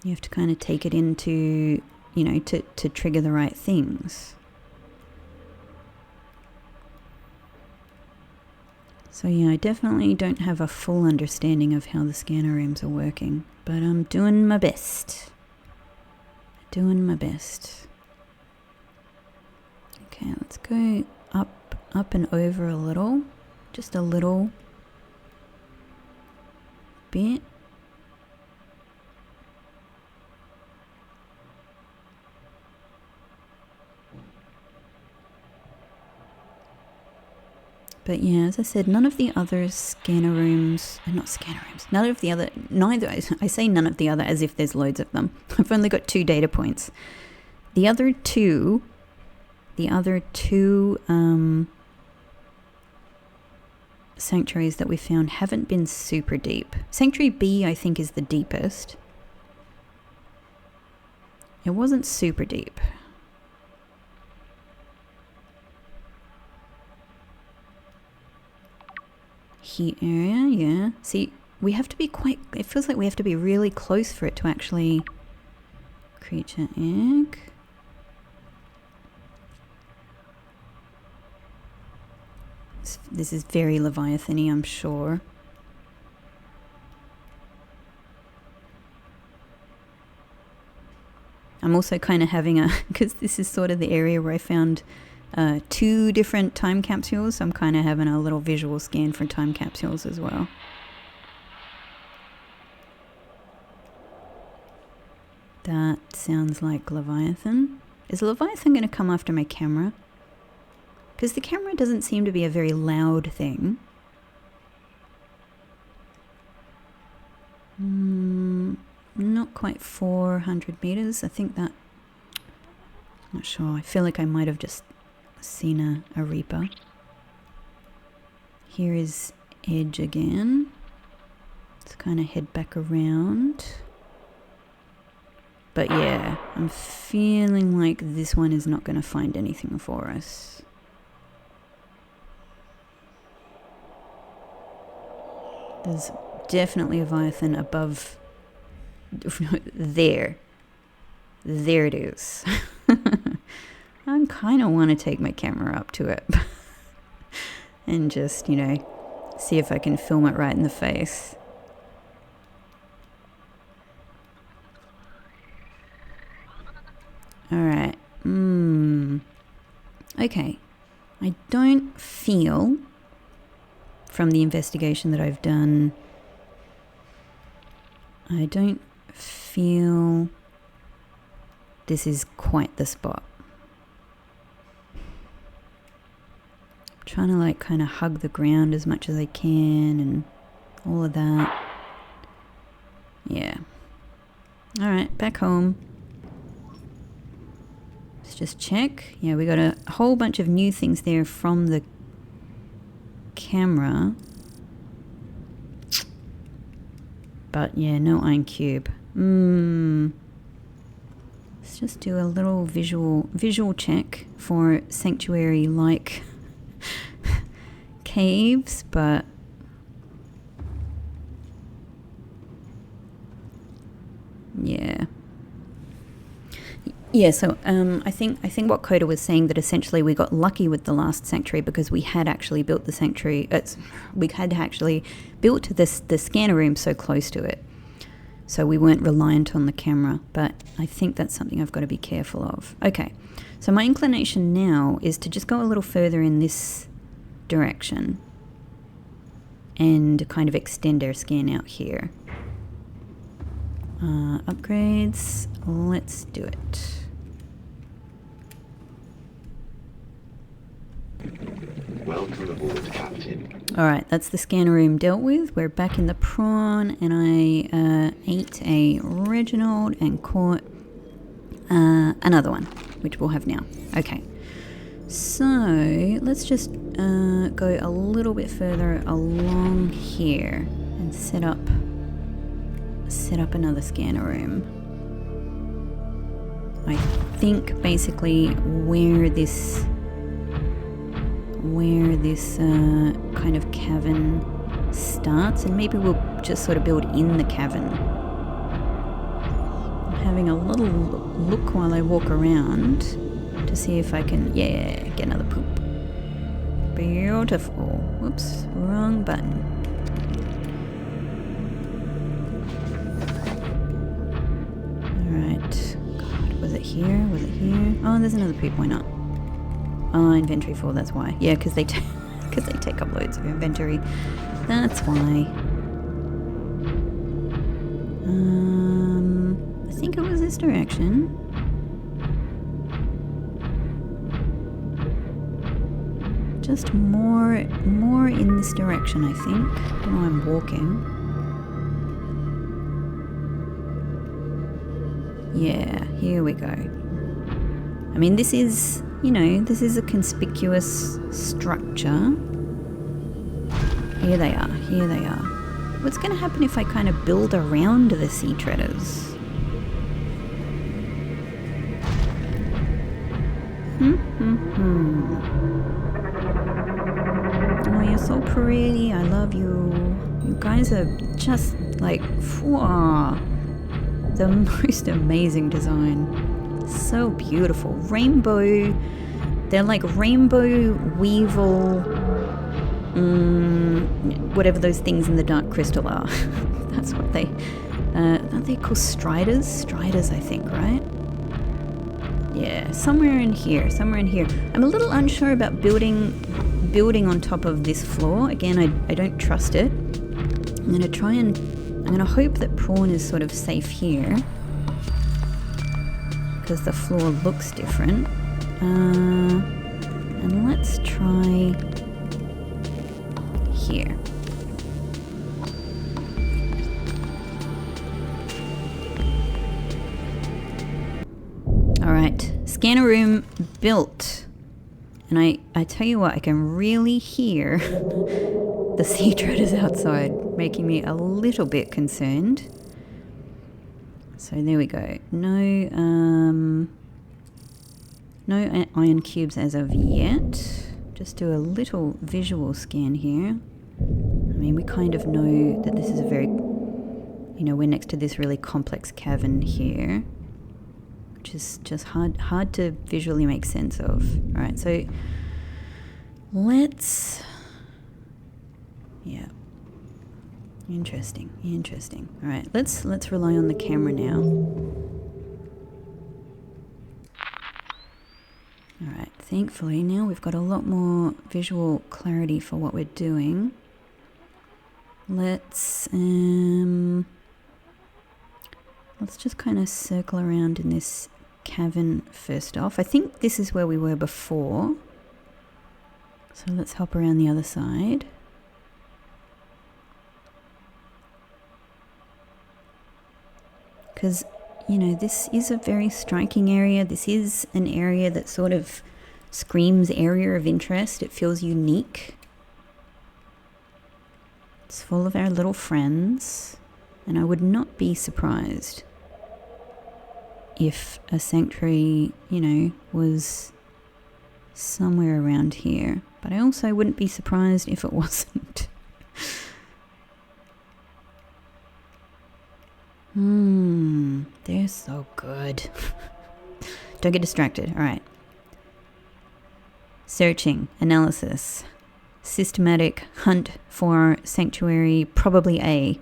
You have to kind of take it into, you know, to trigger the right things. So yeah, I definitely don't have a full understanding of how the scanner rooms are working, but I'm doing my best. Doing my best. Okay, let's go up and over a little. Just a little bit. But yeah, as I said, none of the other scanner rooms, not scanner rooms, I say none of the other as if there's loads of them. I've only got 2 data points. The other two sanctuaries that we found haven't been super deep. Sanctuary B, I think, is the deepest. It wasn't super deep. Heat area, yeah. See, we have to be it feels like we have to be really close for it to actually... Creature egg. This is very Leviathan-y, I'm sure. I'm also kind of having because this is sort of the area where I found 2 different time capsules. So I'm kind of having a little visual scan for time capsules as well. That sounds like Leviathan. Is Leviathan going to come after my camera? Because the camera doesn't seem to be a very loud thing. Not quite 400 meters. I think that... Not sure. I feel like I might have just seen a Reaper. Here is Edge again. Let's kind of head back around. But yeah, I'm feeling like this one is not going to find anything for us. There's definitely a Leviathan above... There. There it is. I kind of want to take my camera up to it. And just, you know, see if I can film it right in the face. Alright. Okay. I don't feel, from the investigation that I've done, I don't feel this is quite the spot. I'm trying to like kind of hug the ground as much as I can and all of that. Yeah. Alright, back home. Let's just check. Yeah, we got a whole bunch of new things there from the camera. But yeah, no iron cube. Let's just do a little visual check for sanctuary-like caves, but yeah. Yeah, so I think what Coda was saying, that essentially we got lucky with the last sanctuary because we had actually built the sanctuary. We had actually built the scanner room so close to it, so we weren't reliant on the camera. But I think that's something I've got to be careful of. Okay, so my inclination now is to just go a little further in this direction and kind of extend our scan out here. Upgrades. Let's do it. Welcome aboard, Captain. Alright, that's the scanner room dealt with. We're back in the prawn, and I ate a Reginald and caught another one, which we'll have now. Okay, So let's just go a little bit further along here and set up another scanner room. I think basically where this kind of cavern starts, and maybe we'll just sort of build in the cavern. I'm having a little look while I walk around to see if I can, yeah, get another poop. Beautiful. Whoops, wrong button. Alright. God, was it here? Was it here? Oh, there's another poop, why not? Oh, inventory full, that's why. Yeah, because they take up loads of inventory. That's why. I think it was this direction. Just more in this direction, I think. I don't know, I'm walking. Yeah, here we go. I mean, this is, you know, this is a conspicuous structure. Here they are, here they are. What's going to happen if I kind of build around the sea treaders? Oh, you're so pretty. I love you. You guys are just like, whoa, the most amazing design. So beautiful. Rainbow. They're like rainbow weevil, whatever those things in the dark crystal are. That's what they, aren't they called striders? Striders, I think, right? Yeah, somewhere in here, somewhere in here. I'm a little unsure about building on top of this floor. Again, I don't trust it. I'm gonna hope that prawn is sort of safe here, because the floor looks different. And let's try here. Alright, scanner room built. And I tell you what, I can really hear the sea treaders outside, making me a little bit concerned. So there we go. No iron cubes as of yet. Just do a little visual scan here. I mean, we kind of know that this is a very, you know, we're next to this really complex cavern here, which is just hard to visually make sense of. All right, so let's, yeah, interesting. All right, let's rely on the camera now. All right, thankfully now we've got a lot more visual clarity for what we're doing. Let's just kind of circle around in this cavern first off. I think this is where we were before. So let's hop around the other side. Because, you know, this is a very striking area. This is an area that sort of screams area of interest. It feels unique. It's full of our little friends. And I would not be surprised if a sanctuary, you know, was somewhere around here. But I also wouldn't be surprised if it wasn't. They're so good. Don't get distracted. All right. Searching, analysis, systematic hunt for sanctuary, probably A.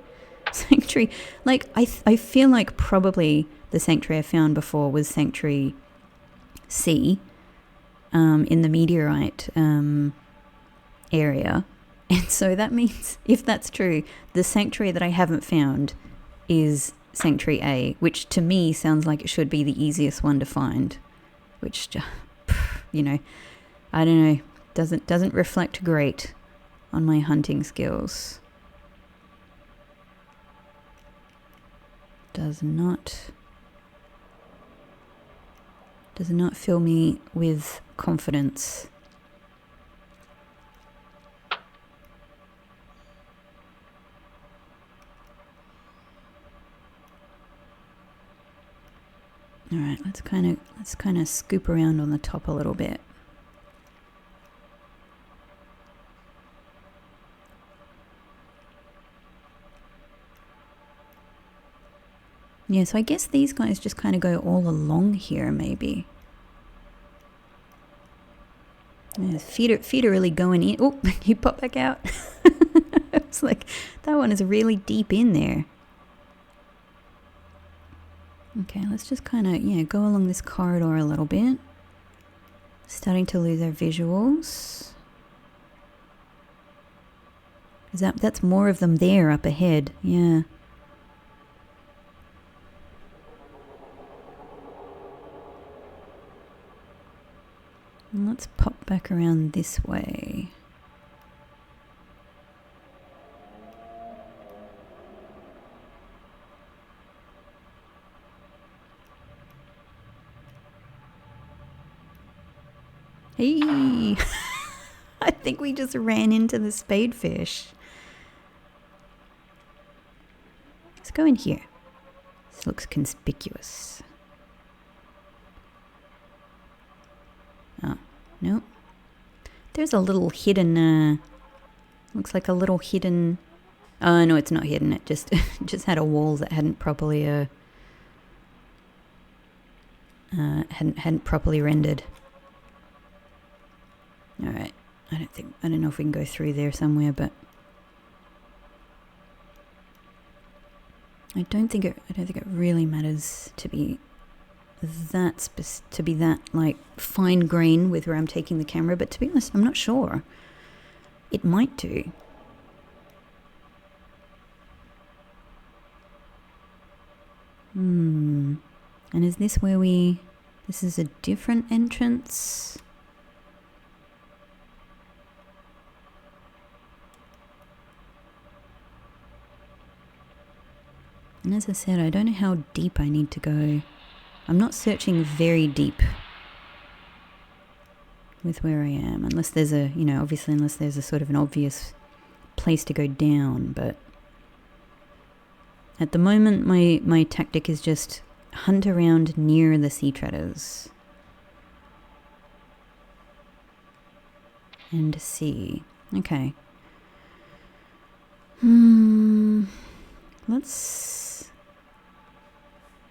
Sanctuary, like, I feel like probably the sanctuary I found before was sanctuary C, in the meteorite area. And so that means, if that's true, the sanctuary that I haven't found is sanctuary A, which to me sounds like it should be the easiest one to find, which, you know, I don't know, doesn't reflect great on my hunting skills. Does not Does not fill me with confidence. All right, let's kind of scoop around on the top a little bit. Yeah, so I guess these guys just kind of go all along here, maybe. Yeah, feet are really going in. Oh, you pop back out. It's like, that one is really deep in there. Okay, let's just kind of, yeah, go along this corridor a little bit. Starting to lose our visuals. That's more of them there up ahead, yeah. And let's pop back around this way. Hey! I think we just ran into the spadefish. Let's go in here. This looks conspicuous. Oh, no. There's a little hidden, looks like a little hidden, oh no, it's not hidden, it just, just had a wall that hadn't properly, hadn't properly rendered. Alright, I don't know if we can go through there somewhere, but I don't think it really matters to be that like fine grain with where I'm taking the camera, but to be honest, I'm not sure. It might do. And is this where this is a different entrance? And as I said, I don't know how deep I need to go. I'm not searching very deep with where I am, unless there's a, you know, obviously unless there's a sort of an obvious place to go down, but at the moment my tactic is just hunt around near the sea treaders and see. Okay. Let's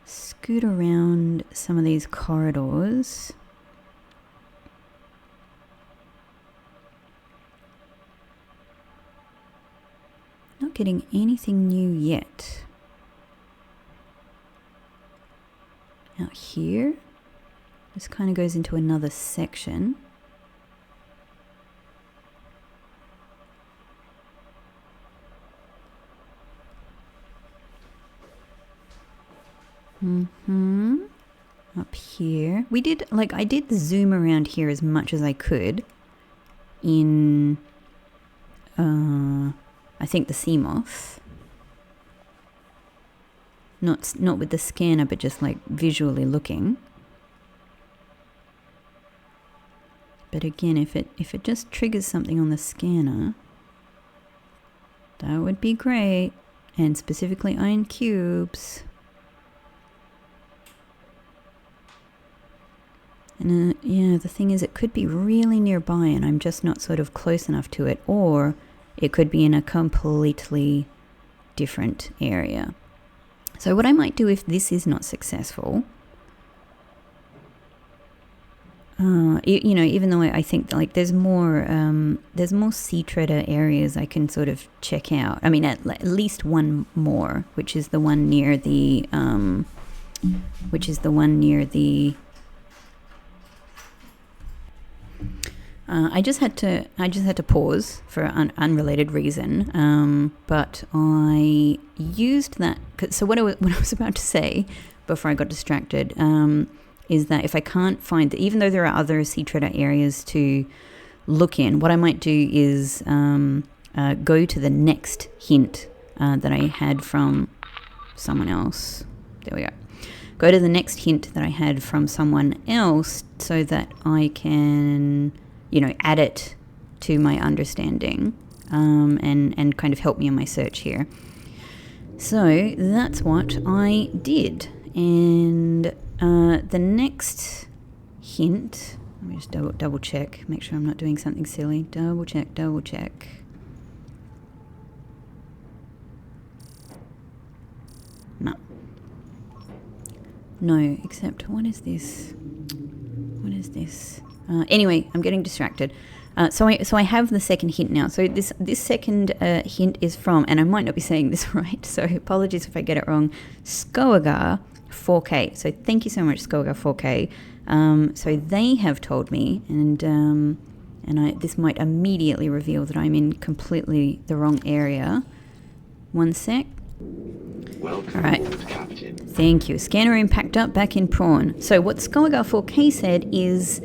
scoot around some of these corridors. Not getting anything new yet. Out here, this kind of goes into another section. Up here. I did zoom around here as much as I could in, I think the sea moth. Not with the scanner, but just like visually looking. But again, if it just triggers something on the scanner, that would be great. And specifically iron cubes. And yeah, the thing is, it could be really nearby and I'm just not sort of close enough to it, or it could be in a completely different area. So what I might do if this is not successful, you know, even though I think like there's more sea treader areas I can sort of check out. I mean, at least one more, which is the one near the, I just had to pause for an unrelated reason, but I used that. So what I was about to say before I got distracted is that if I can't find, even though there are other sea treader areas to look in, what I might do is go to the next hint that I had from someone else. There we go. go to the next hint that I had from someone else so that I can, you know, add it to my understanding and kind of help me in my search here. So that's what I did. And the next hint, let me just double check, make sure I'm not doing something silly. Double check. No, except what is this? Anyway, I'm getting distracted. So I have the second hint now. So this second hint is from, and I might not be saying this right, so apologies if I get it wrong, Skoagar 4K. So thank you so much, Skoagar 4K. So they have told me, and this might immediately reveal that I'm in completely the wrong area. One sec. Welcome All right. aboard, Captain. Thank you. Scanner room packed up, back in prawn. So what Skoagar 4K said is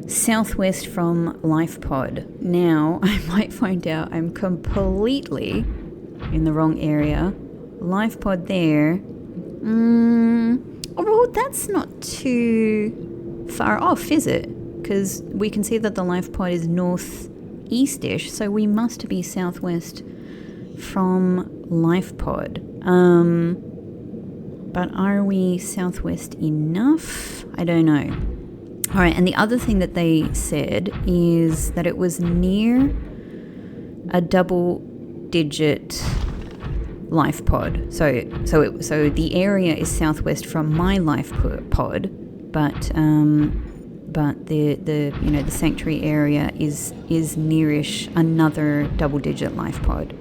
southwest from Life Pod. Now, I might find out I'm completely in the wrong area. Life Pod there. Well, that's not too far off, is it? Because we can see that the Life Pod is northeastish, so we must be southwest from Life Pod. But are we southwest enough? I don't know. All right, and the other thing that they said is that it was near a double-digit life pod. So the area is southwest from my life pod, but the sanctuary area is nearish another double-digit life pod.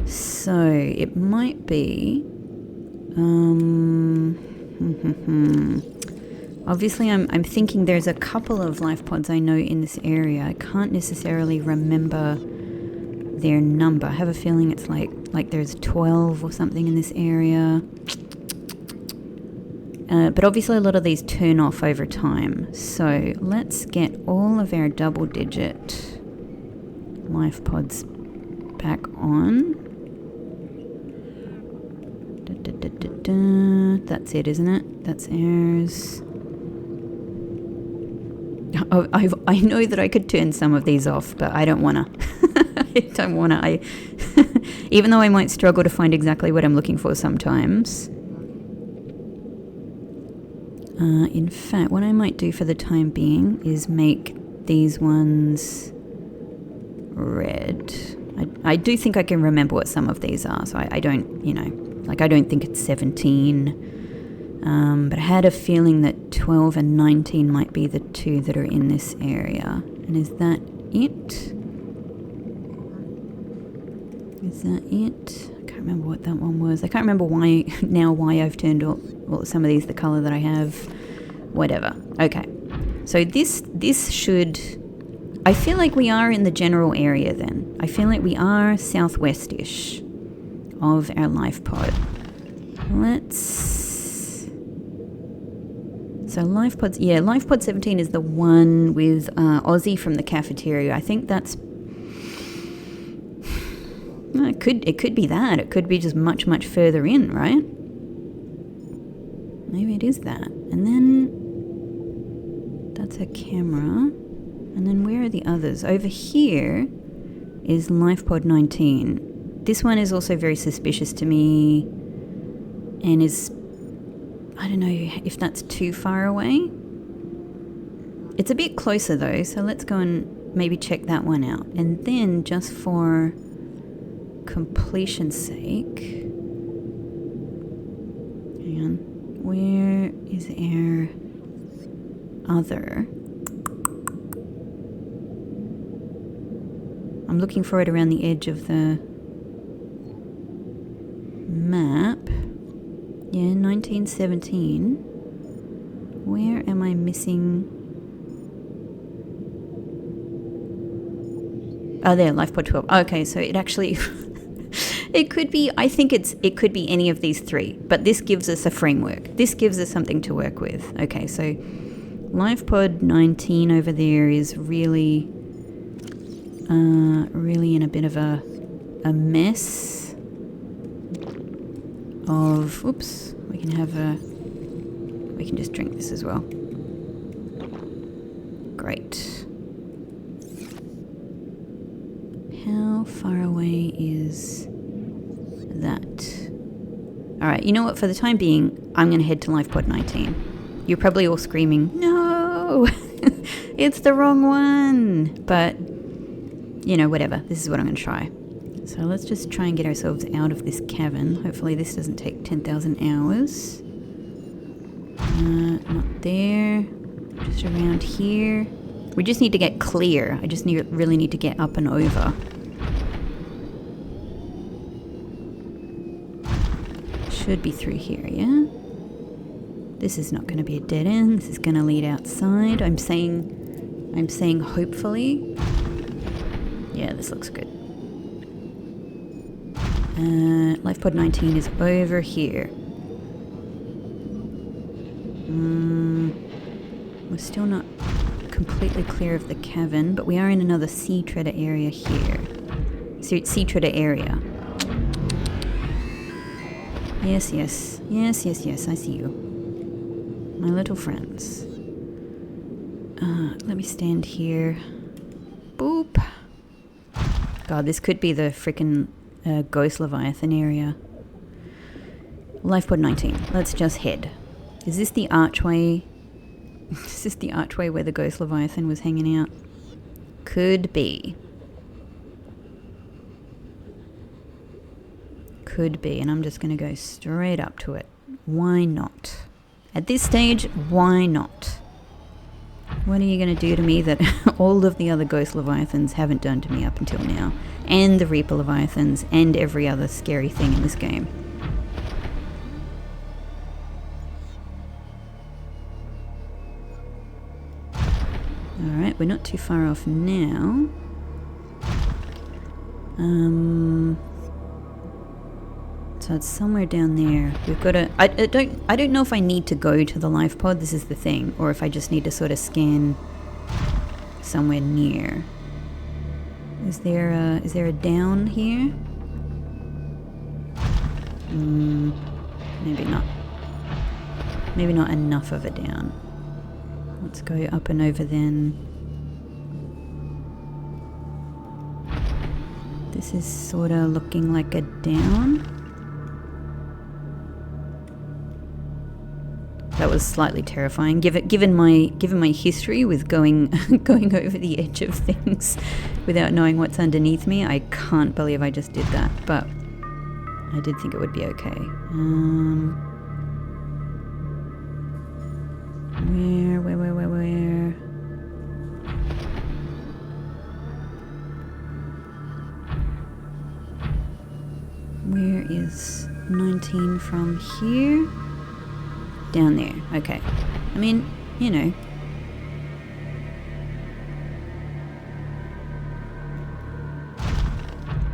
So it might be. Obviously, I'm thinking there's a couple of life pods I know in this area. I can't necessarily remember their number. I have a feeling it's like there's 12 or something in this area. But obviously a lot of these turn off over time. So let's get all of our double-digit life pods back on. That's it, isn't it? That's ours. I know that I could turn some of these off, but I don't want to. I don't want to. Even though I might struggle to find exactly what I'm looking for sometimes. In fact, what I might do for the time being is make these ones red. I do think I can remember what some of these are, so I don't, I don't think it's 17. But I had a feeling that 12 and 19 might be the two that are in this area. And is that it? Is that it? I can't remember what that one was. I can't remember why I've turned all some of these the color that I have. Whatever. Okay. So this should... I feel like we are in the general area then. I feel like we are southwest-ish of our life pod. So life pods, life pod 17 is the one with Aussie from the cafeteria. I think that's... It could be that. It could be just much, much further in, right? Maybe it is that. And then that's a camera. And then where are the others? Over here is life pod 19. This one is also very suspicious to me and is... I don't know if that's too far away. It's a bit closer though, so let's go and maybe check that one out. And then just for completion's sake, hang on, where is our other? I'm looking for it around the edge of the map. Yeah, 1917. Where am I missing? Oh, there, life pod 12. Okay, so it actually... it could be... I think it could be any of these three, but this gives us a framework. This gives us something to work with. Okay, so life pod 19 over there is really in a bit of a mess of... Oops, we can have a we can just drink this as well. Great. How far away is that? Alright, you know what? For the time being, I'm going to head to LifePod 19. You're probably all screaming, no! It's the wrong one! But, you know, whatever. This is what I'm going to try. So let's just try and get ourselves out of this cavern. Hopefully this doesn't take 10,000 hours. Not there. Just around here. We just need to get clear. I just really need to get up and over. Should be through here, yeah? This is not going to be a dead end. This is going to lead outside. I'm saying hopefully. Yeah, this looks good. LifePod 19 is over here. We're still not completely clear of the cavern, but we are in another sea treader area here. Sea treader area. Yes, yes. Yes, yes, yes, I see you. My little friends. Let me stand here. Boop. God, this could be the frickin' Ghost Leviathan area. LifePod 19. Let's just head. Is this the archway? Is this the archway where the Ghost Leviathan was hanging out? Could be. Could be, and I'm just going to go straight up to it. Why not? At this stage, why not? What are you going to do to me that all of the other Ghost Leviathans haven't done to me up until now? And the Reaper Leviathans, and every other scary thing in this game. Alright, we're not too far off now. So it's somewhere down there. We've got to... I don't know if I need to go to the life pod, this is the thing, or if I just need to sort of scan somewhere near. Is there a down here? Maybe not. Maybe not enough of a down. Let's go up and over then. This is sort of looking like a down. That was slightly terrifying. Given my history with going going over the edge of things without knowing what's underneath me, I can't believe I just did that. But I did think it would be okay. Where? Where is 19 from here? Down there. Okay. I mean, you know.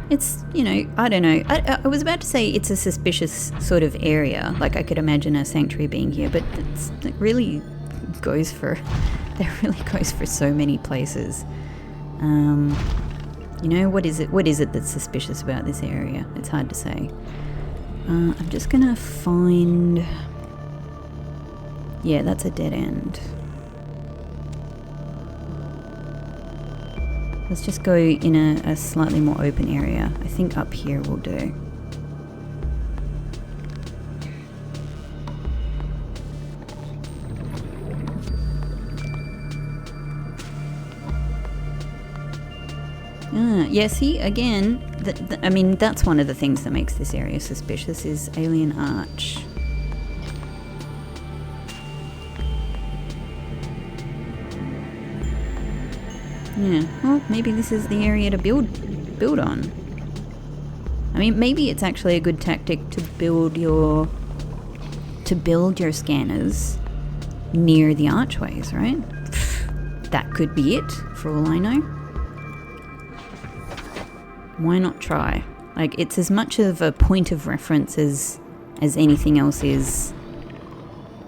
It's, you know, I don't know. I was about to say it's a suspicious sort of area. Like I could imagine a sanctuary being here, but it really goes for so many places. You know, what is it that's suspicious about this area? It's hard to say. I'm just gonna find... Yeah, that's a dead end. Let's just go in a slightly more open area. I think up here will do. Yeah, see, again, I mean, that's one of the things that makes this area suspicious is alien arch. Yeah, well, maybe this is the area to build on. I mean, maybe it's actually a good tactic to build your scanners near the archways, right? That could be it, for all I know. Why not try? Like, it's as much of a point of reference as anything else is.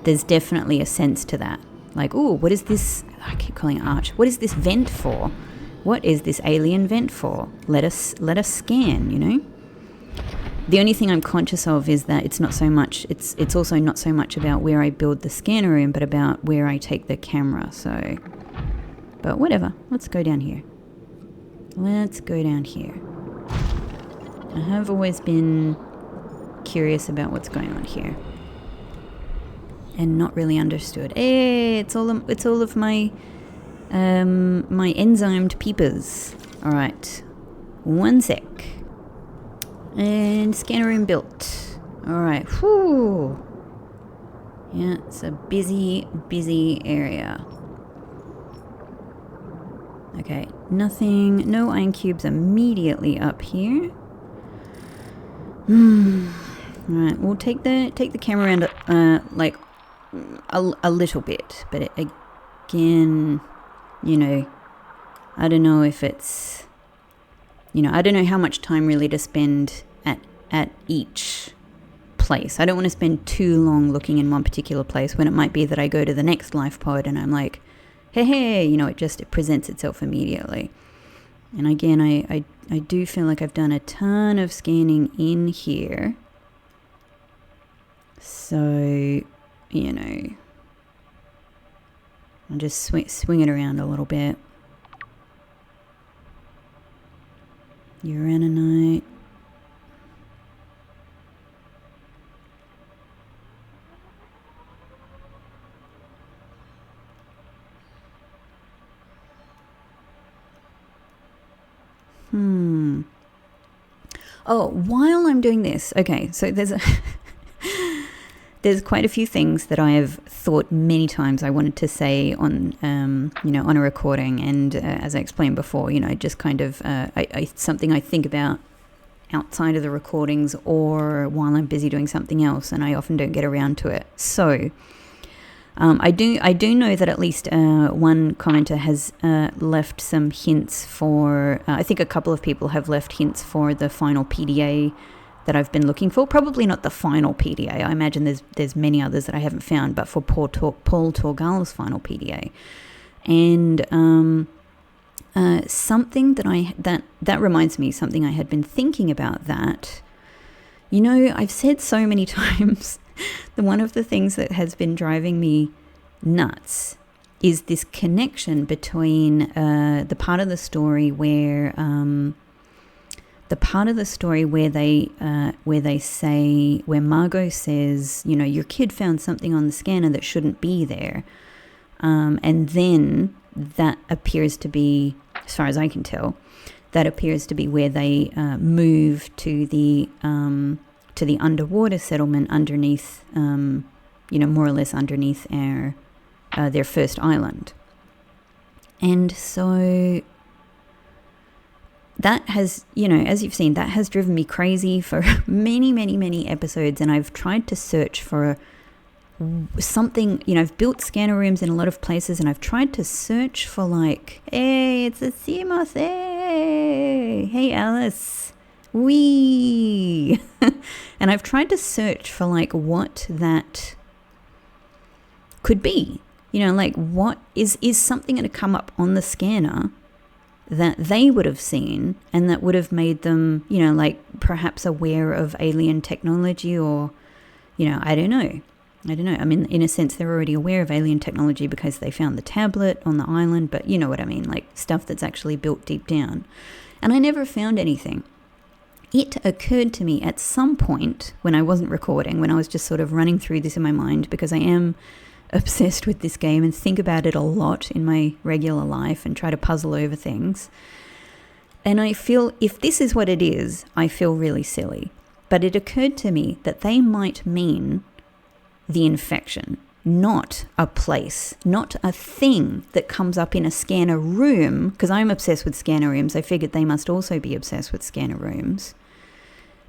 There's definitely a sense to that. Like, ooh, what is this? I keep calling it arch. What is this vent for? What is this alien vent for? Let us scan, you know? The only thing I'm conscious of is that it's also not so much about where I build the scanner room, but about where I take the camera. So, but whatever. Let's go down here. I have always been curious about what's going on here, and not really understood. Hey, it's all of my my enzymed peepers. All right, one sec. And scanner room built. All right. Whew. Yeah, it's a busy area. Okay, nothing. No iron cubes immediately up here. Right, we'll take the camera around like a little bit, but again, you know, I don't know if it's, you know, I don't know how much time really to spend at each place. I don't want to spend too long looking in one particular place when it might be that I go to the next life pod and I'm like, hey, you know, it presents itself immediately. And again, I do feel like I've done a ton of scanning in here. So, you know, I'll just swing it around a little bit. Uraninite. Oh, while I'm doing this, okay, so there's quite a few things that I have thought many times I wanted to say on, you know, on a recording, and as I explained before, you know, just kind of something I think about outside of the recordings or while I'm busy doing something else, and I often don't get around to it. So I do know that at least one commenter has left some hints for, I think a couple of people have left hints for the final PDA that I've been looking for. Probably not the final PDA. I imagine there's many others that I haven't found, but for Paul Torgal's final PDA. And something that reminds me, something I had been thinking about that, you know, I've said so many times that one of the things that has been driving me nuts is this connection between the part of the story where where Margot says, you know, your kid found something on the scanner that shouldn't be there, and then that appears to be, as far as I can tell, that appears to be where they move to the underwater settlement underneath, you know, more or less underneath their first island. And so that has, you know, as you've seen, that has driven me crazy for many episodes, and I've tried to search for something, you know, I've built scanner rooms in a lot of places, and I've tried to search for like, hey, it's a sea moth, hey Alice, wee. And I've tried to search for like what that could be, you know, like what is something going to come up on the scanner that they would have seen and that would have made them, you know, like perhaps aware of alien technology, or, you know, I don't know. I mean, in a sense, they're already aware of alien technology because they found the tablet on the island, but you know what I mean, like stuff that's actually built deep down. And I never found anything. It occurred to me at some point when I wasn't recording, when I was just sort of running through this in my mind, because I am obsessed with this game and think about it a lot in my regular life and try to puzzle over things. And I feel, if this is what it is, I feel really silly. But it occurred to me that they might mean the infection, not a place, not a thing that comes up in a scanner room, because I'm obsessed with scanner rooms. I figured they must also be obsessed with scanner rooms.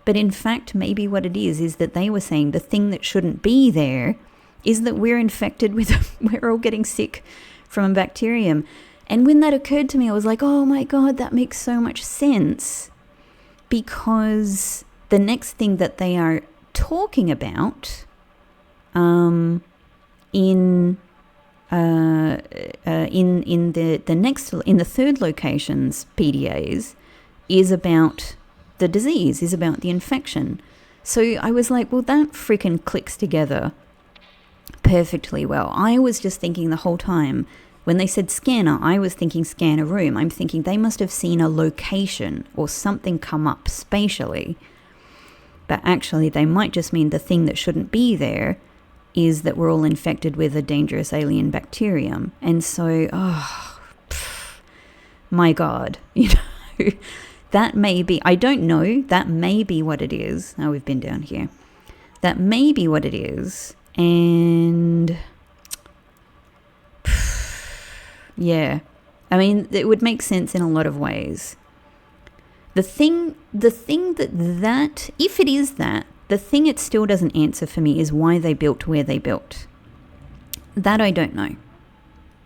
But in fact, maybe what it is that they were saying the thing that shouldn't be there is that we're infected with, we're all getting sick from a bacterium. And when that occurred to me, I was like, oh my God, that makes so much sense. Because the next thing that they are talking about in the third location's PDAs is about the disease, is about the infection. So I was like, well, that freaking clicks together perfectly well. I was just thinking the whole time, when they said scanner, I was thinking scanner room. I'm thinking they must have seen a location or something come up spatially. But actually, they might just mean the thing that shouldn't be there is that we're all infected with a dangerous alien bacterium. And so, my God, you know, that may be, I don't know, that may be what it is. Oh, we've been down here. That may be what it is. And yeah, I mean, it would make sense in a lot of ways. The thing that, if it is that, the thing it still doesn't answer for me is why they built where they built. That I don't know.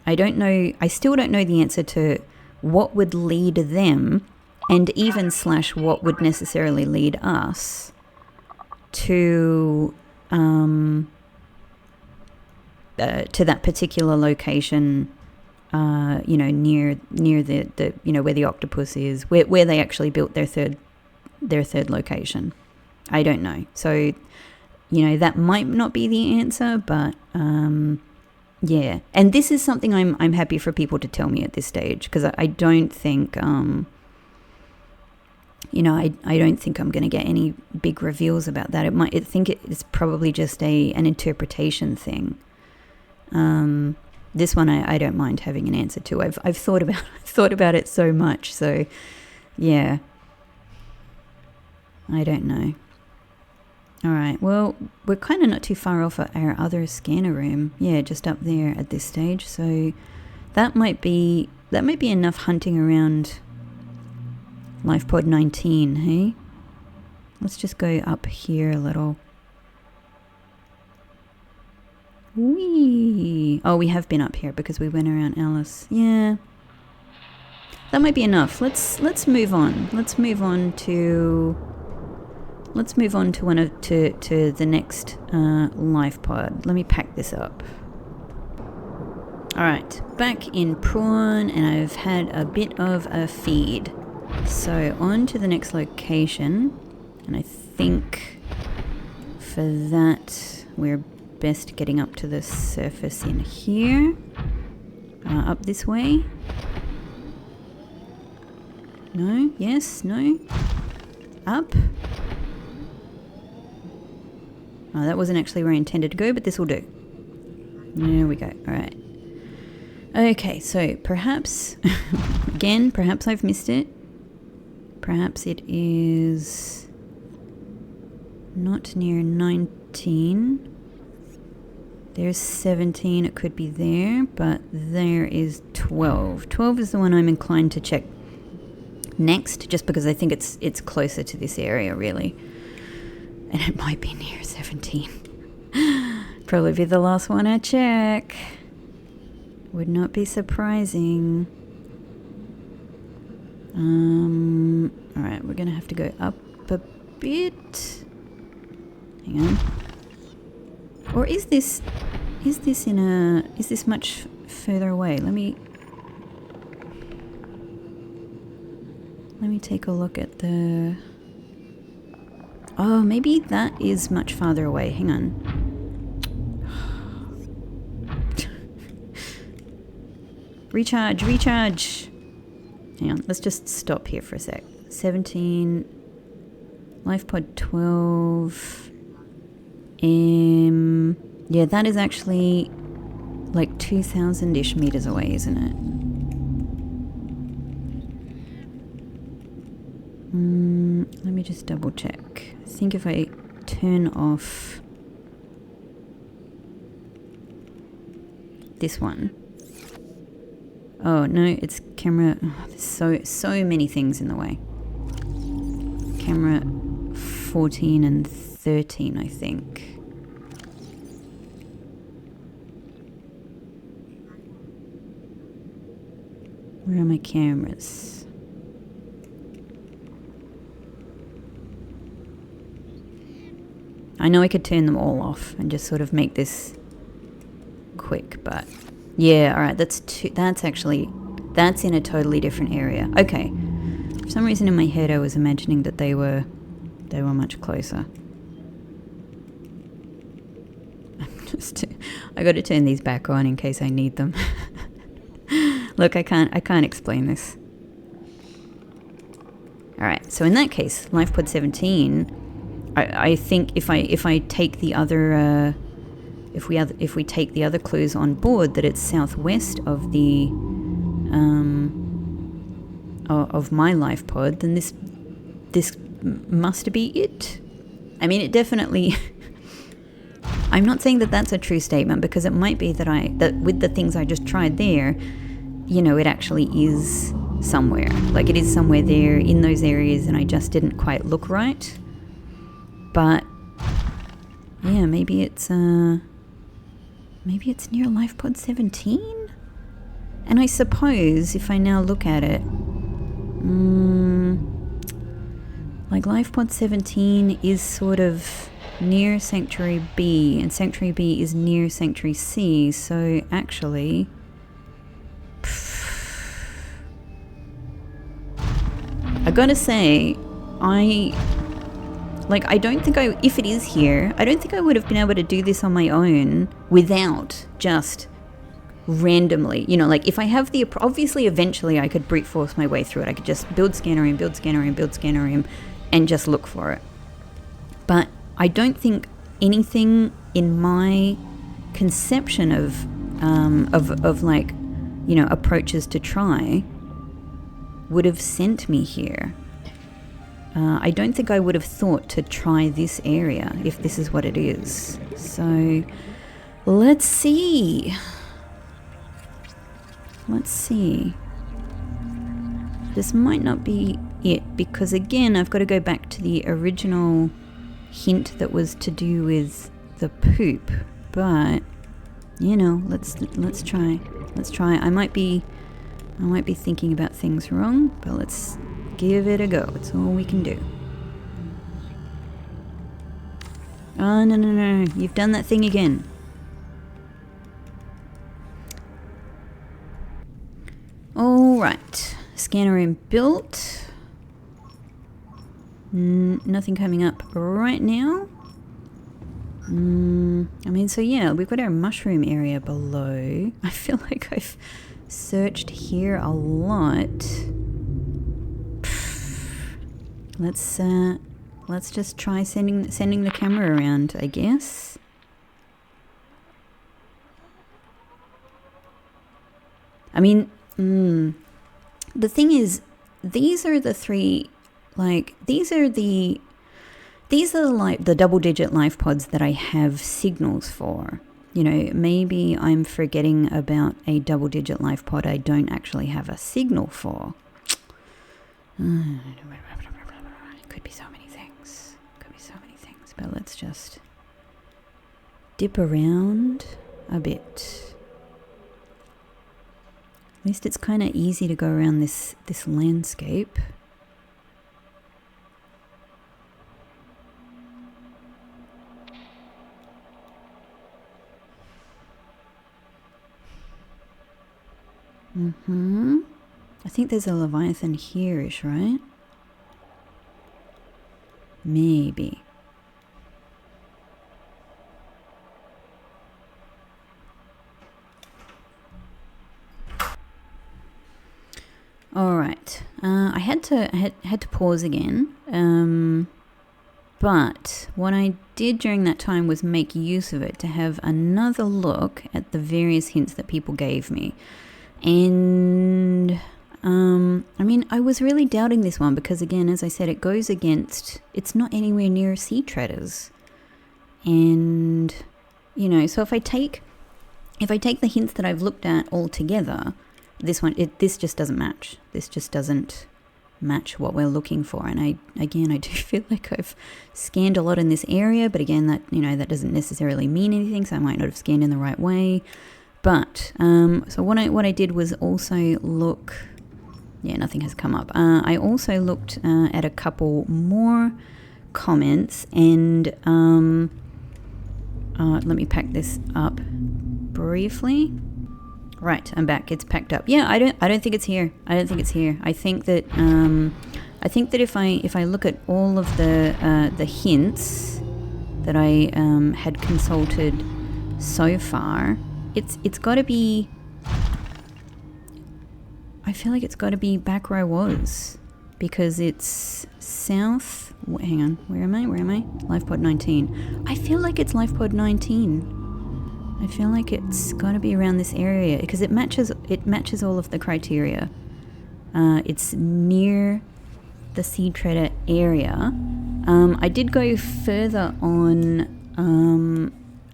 I don't know, I still don't know the answer to what would lead them, and even / what would necessarily lead us to that particular location, you know, near the you know, where the octopus is, where they actually built their third location. I don't know. So, you know, that might not be the answer, but yeah. And this is something I'm happy for people to tell me at this stage, because I don't think you know, I don't think I'm going to get any big reveals about that. I think it's probably just an interpretation thing. This one I don't mind having an answer to. I've thought about it so much. So yeah, I don't know. All right. Well, we're kind of not too far off our other scanner room. Yeah, just up there at this stage. So that might be enough hunting around Life Pod 19. Hey, let's just go up here a little. Whee! Oh, we have been up here because we went around Alice. Yeah, that might be enough. Let's move on. Let's move on to the next life pod. Let me pack this up. All right, back in prawn, and I've had a bit of a feed. So on to the next location, and I think for that we're best getting up to the surface in here. Up this way. No, yes, no. Up. Oh, that wasn't actually where I intended to go, but this will do. There we go. All right. Okay, so perhaps, again, perhaps I've missed it. Perhaps it is not near 19. There's 17, it could be there, but there is 12. 12 is the one I'm inclined to check next, just because I think it's closer to this area, really. And it might be near 17. Probably be the last one I check. Would not be surprising. Alright, we're gonna have to go up a bit. Hang on. Or is this much further away? Let me take a look at the... Oh, maybe that is much farther away. Hang on. Recharge. Hang on, let's just stop here for a sec. 17, life pod 12. Yeah, that is actually like 2,000-ish meters away, isn't it? Let me just double check. I think if I turn off this one. Oh no, it's camera. Oh, there's so many things in the way. Camera 14 and 13, I think. Where are my cameras? I know I could turn them all off and just sort of make this quick, but yeah, all right, that's in a totally different area. Okay. For some reason in my head I was imagining that they were much closer. I got to turn these back on in case I need them. Look, I can't explain this. All right, so in that case, life pod 17. I think if I take the other if we take the other clues on board, that it's southwest of the of my life pod, then this must be it. I mean, it definitely. I'm not saying that that's a true statement, because it might be that with the things I just tried there, you know, it actually is somewhere. Like, it is somewhere there in those areas, and I just didn't quite look right. But yeah, maybe it's near life pod 17. And I suppose if I now look at it, like life pod 17 is sort of near Sanctuary B, and Sanctuary B is near Sanctuary C, so actually I gotta say, I don't think if it is here, I don't think I would have been able to do this on my own without just randomly, you know, like if I have obviously eventually I could brute force my way through it. I could just build Scanorium and just look for it. But I don't think anything in my conception of like, you know, approaches to try would have sent me here. I don't think I would have thought to try this area if this is what it is. So let's see. This might not be it, because again, I've got to go back to the original hint that was to do with the poop. But you know, let's try. I might be thinking about things wrong, but let's give it a go. It's all we can do. Oh, no. You've done that thing again. All right. Scanner room built. Nothing coming up right now. I mean, so yeah, we've got our mushroom area below. I feel like I've searched here a lot. Let's just try sending the camera around, I guess. I mean, the thing is, these are the three, like, these are the double-digit life pods that I have signals for. You know, maybe I'm forgetting about a double-digit life pod I don't actually have a signal for. Could be so many things. But let's just dip around a bit. At least it's kind of easy to go around this landscape. I think there's a Leviathan here-ish, right? Maybe. All right. I had to pause again. But what I did during that time was make use of it to have another look at the various hints that people gave me. And I mean, I was really doubting this one because, again, as I said, it goes against, it's not anywhere near sea treaders. And, you know, so if I take the hints that I've looked at all together, this just doesn't match. This just doesn't match what we're looking for. And I do feel like I've scanned a lot in this area, but again, that doesn't necessarily mean anything, so I might not have scanned in the right way. But so what I did was also look. Yeah, nothing has come up. I also looked at a couple more comments, and let me pack this up briefly. Right, I'm back. It's packed up. Yeah, I don't think it's here. I think that if I look at all of the hints that I had consulted so far. It's got to be... I feel like it's got to be back where I was, because it's south... Hang on, where am I? Life pod 19. I feel like it's life pod 19. I feel like it's got to be around this area, because it matches all of the criteria. It's near the Sea Treader area. I did go further on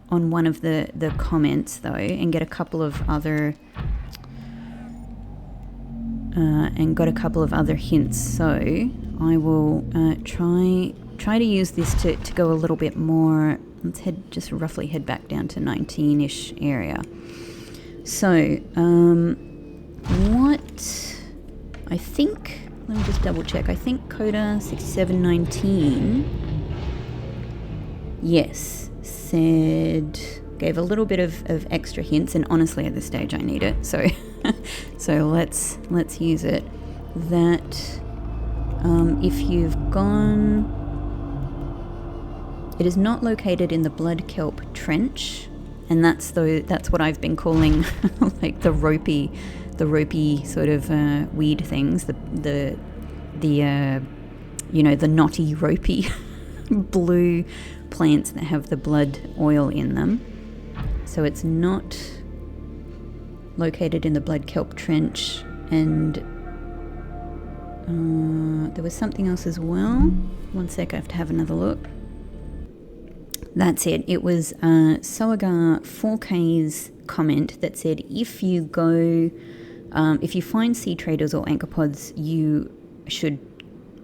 one of the comments though, and get a couple of other hints. So I will try to use this to go a little bit more. Let's roughly head back down to 19-ish area. So what I think, let me just double check. I think Coda 6719, yes, gave a little bit of extra hints, and honestly at this stage I need it. So so let's use it. That if you've gone, it is not located in the blood kelp trench, and that's what I've been calling like the ropey sort of weed things, the knotty ropey blue plants that have the blood oil in them. So it's not located in the blood kelp trench, and there was something else as well. One sec, I have to have another look. That's it. It was Soagar 4K's comment that said if you find sea traders or anchor pods, you should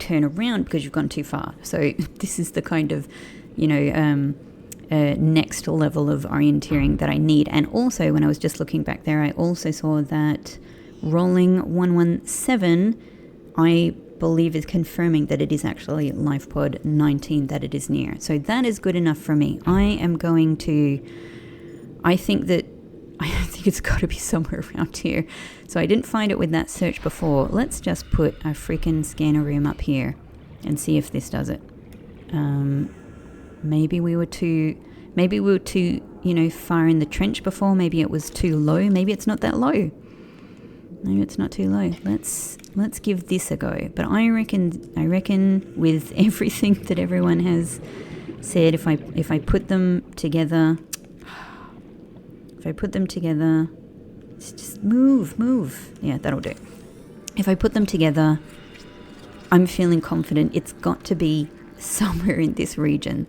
turn around because you've gone too far. So this is the kind of, next level of orienteering that I need. And also, when I was just looking back there, I also saw that rolling 117, I believe, is confirming that it is actually life pod 19 that it is near. So that is good enough for me. I think it's got to be somewhere around here. So I didn't find it with that search before. Let's just put a freaking scanner room up here and see if this does it. Maybe we were too, far in the trench before. Maybe it was too low. Maybe it's not that low. Maybe it's not too low. Let's give this a go. But I reckon with everything that everyone has said, if I put them together, just move. Yeah, that'll do. If I put them together, I'm feeling confident it's got to be somewhere in this region.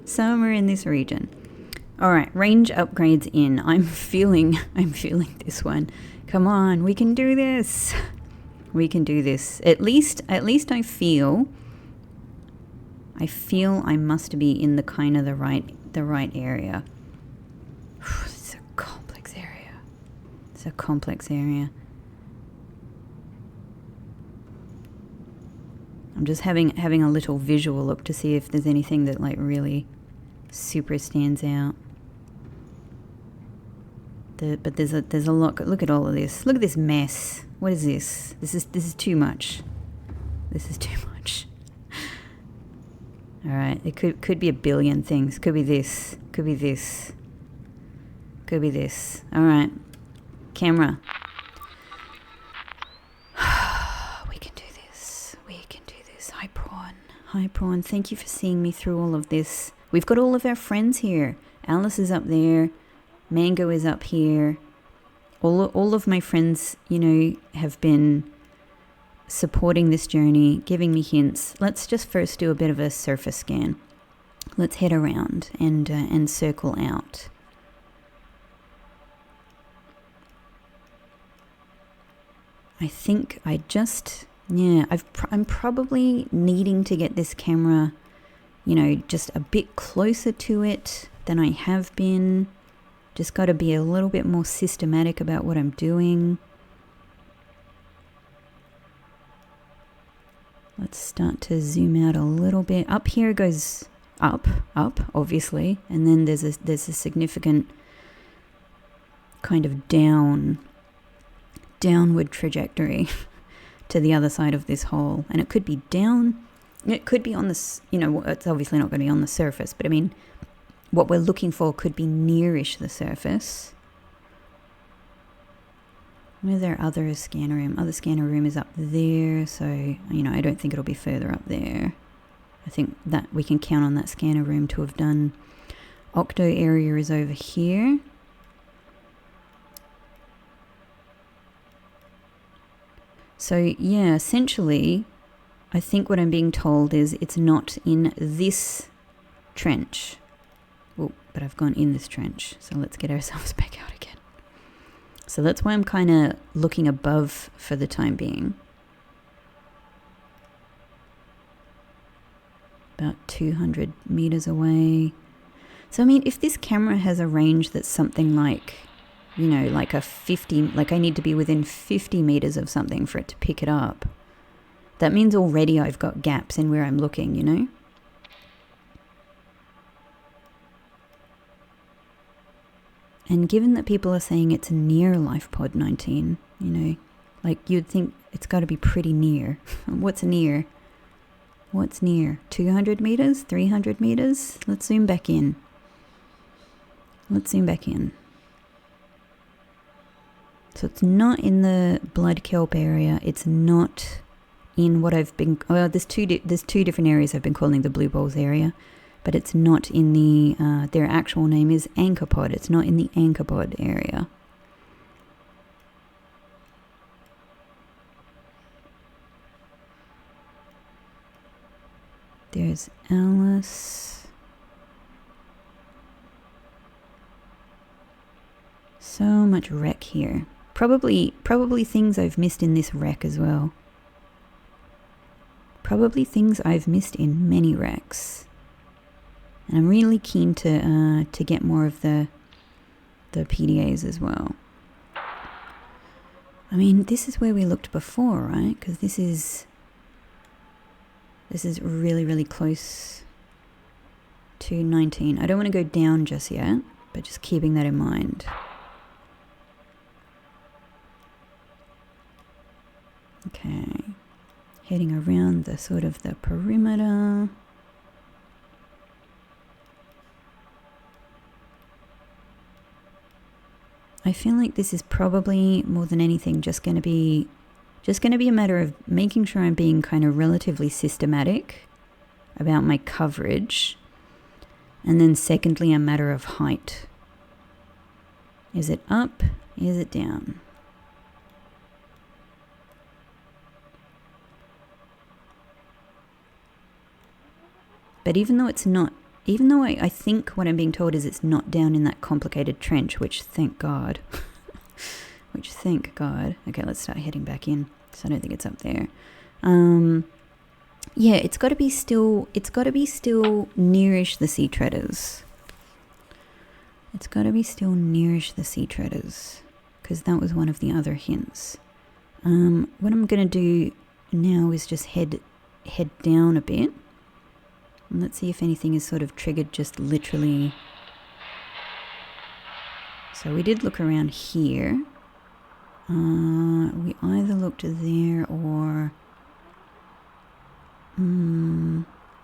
All right, range upgrades in. I'm feeling this one. Come on, we can do this. At least I feel I must be in the kind of the right area. It's a complex area. I'm just having a little visual look to see if there's anything that like really super stands out. But there's a lot. Look at all of this. Look at this mess. What is this? This is too much. All right. It could be a billion things. Could be this. All right. Camera. We can do this. Hi Prawn. Thank you for seeing me through all of this. We've got all of our friends here. Alice is up there. Mango is up here. All of my friends, have been supporting this journey, giving me hints. Let's just first do a bit of a surface scan. Let's head around and circle out. I think I'm probably needing to get this camera, just a bit closer to it than I have been. Just got to be a little bit more systematic about what I'm doing. Let's start to zoom out a little bit. Up here goes up, obviously, and then there's a significant kind of downward trajectory to the other side of this hole, and it could be down. It could be on this. It's obviously not going to be on the surface, but I mean, what we're looking for could be nearish the surface. Where's our other scanner room? Other scanner room is up there, so, you know, I don't think it'll be further up there. I think that we can count on that scanner room to have done. Octo area is over here. So, yeah, essentially, I think what I'm being told is it's not in this trench. Oh, but I've gone in this trench, so let's get ourselves back out again. So that's why I'm kind of looking above for the time being. About 200 meters away. So, I mean, if this camera has a range that's something like, you know, like a 50, like I need to be within 50 meters of something for it to pick it up, that means already I've got gaps in where I'm looking, you know? And given that people are saying it's near LifePod 19, you know, like you'd think it's got to be pretty near. What's near? What's near? 200 meters? 300 meters? Let's zoom back in. Let's zoom back in. So it's not in the blood kelp area. It's not in what I've been... Well, there's two different areas I've been calling the blue balls area. But it's not in the... their actual name is anchor pod. It's not in the anchor pod area. There's Alice. So much wreck here. Probably things I've missed in this wreck as well. Probably things I've missed in many wrecks. And I'm really keen to get more of the PDAs as well. I mean, this is where we looked before, right? Because this is really, really close to 19. I don't want to go down just yet, but just keeping that in mind. Okay, heading around the sort of the perimeter. I feel like this is probably more than anything just going to be a matter of making sure I'm being kind of relatively systematic about my coverage, and then secondly a matter of height. Is it up? Is it down? But even though I think what I'm being told is it's not down in that complicated trench, which thank God. Which thank God. Okay, let's start heading back in. So I don't think it's up there. Yeah, it's got to be still nearish the sea treaders. It's got to be still nearish the sea treaders, because that was one of the other hints. What I'm going to do now is just head down a bit. And let's see if anything is sort of triggered just literally. So we did look around here. We either looked there or...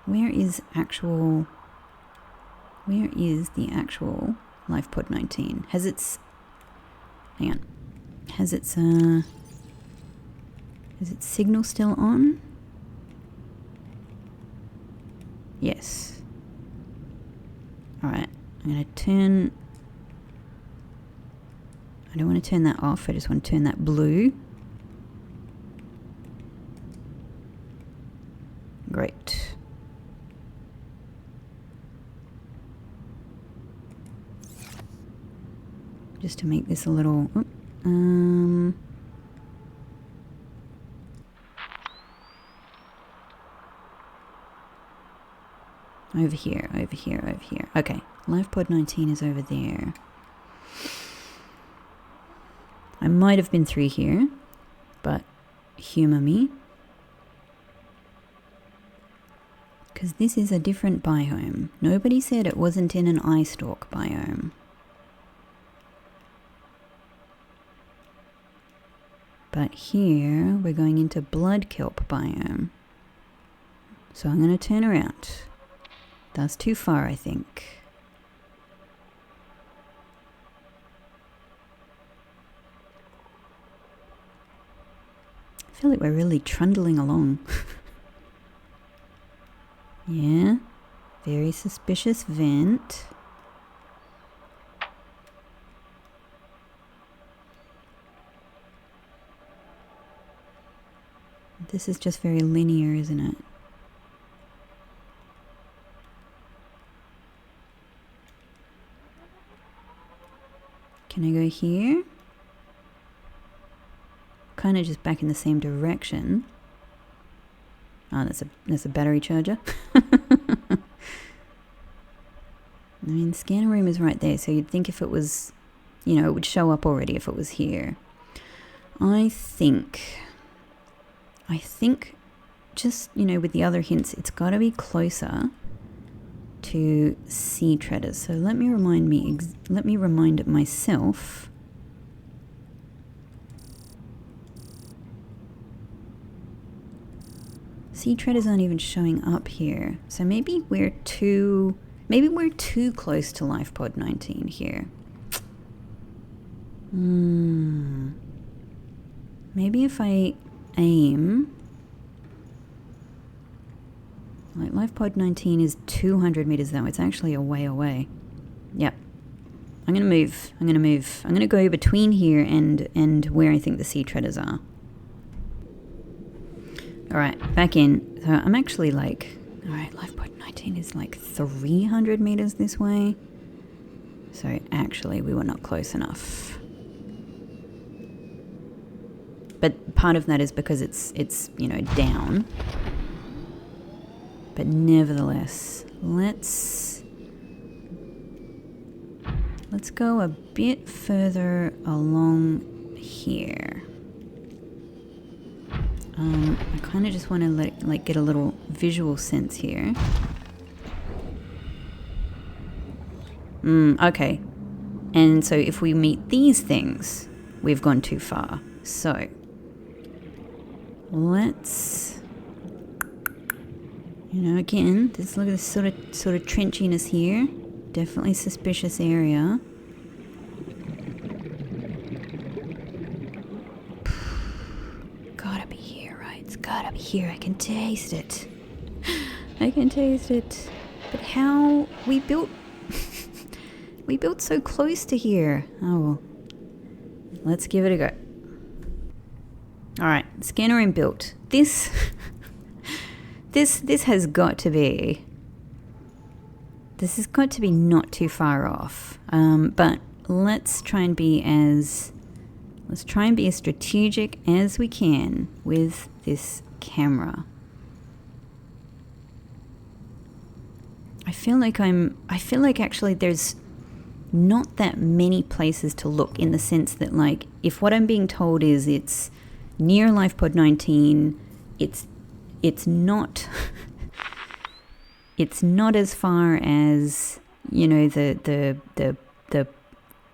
where is the actual LifePod 19? Has its... Hang on. Has its signal still on? Yes. Alright, I'm going to turn... I don't want to turn that off, I just want to turn that blue. Great. Just to make this a little... Over here. Okay, LifePod 19 is over there. I might have been through here, but humour me. Because this is a different biome. Nobody said it wasn't in an eye stalk biome. But here, we're going into blood kelp biome. So I'm going to turn around. That's too far, I think. feel like we're really trundling along. Yeah, very suspicious vent. This is just very linear, isn't it? Can I go here? Kind of just back in the same direction. Oh, that's a battery charger. I mean, scanner room is right there, so you'd think if it was, you know, it would show up already if it was here. I think just, you know, with the other hints, it's got to be closer to sea treaders. So let me remind myself. Sea treaders aren't even showing up here. So maybe we're too close to life pod 19 here. Maybe if I aim, like life pod 19 is 200 meters though. It's actually a way away. Yep. I'm gonna move. I'm gonna go between here and where I think the sea treaders are. Alright, back in. So I'm actually like, alright, life pod 19 is like 300 meters this way. So actually we were not close enough. But part of that is because it's you know, down. But nevertheless, let's go a bit further along here. I kind of just want to get a little visual sense here. Okay. And so if we meet these things, we've gone too far. So let's, you know, again, just look at this sort of trenchiness here. Definitely suspicious area. Gotta be here, right? It's gotta be here. I can taste it. I can taste it. But how we built we built so close to here. Oh well. Let's give it a go. Alright, scanner room built. This has got to be, this has got to be not too far off. But let's try and be as strategic as we can with this camera. I feel like actually there's not that many places to look, in the sense that, like, if what I'm being told is it's near life pod 19, it's not it's not as far as, you know, the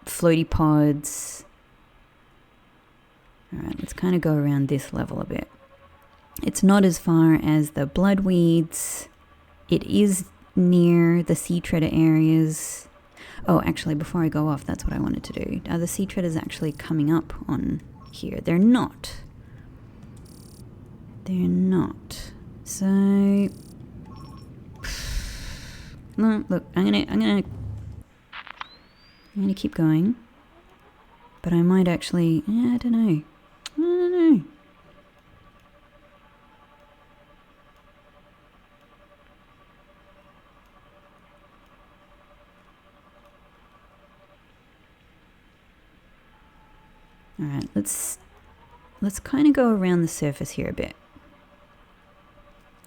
floaty pods. All right, let's kind of go around this level a bit. It's not as far as the bloodweeds. It is near the sea treader areas. Oh, actually, before I go off, that's what I wanted to do. Are the sea treaders actually coming up on here? They're not. They're not. So, no, look, I'm gonna keep going. But I might actually, yeah, I don't know. Alright, let's kind of go around the surface here a bit.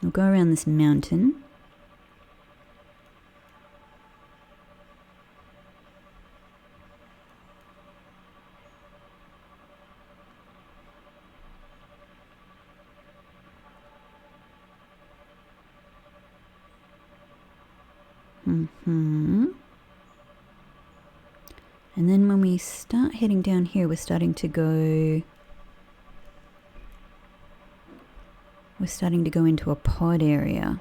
We'll go around this mountain. And then when we start heading down here, we're starting to go into a pod area.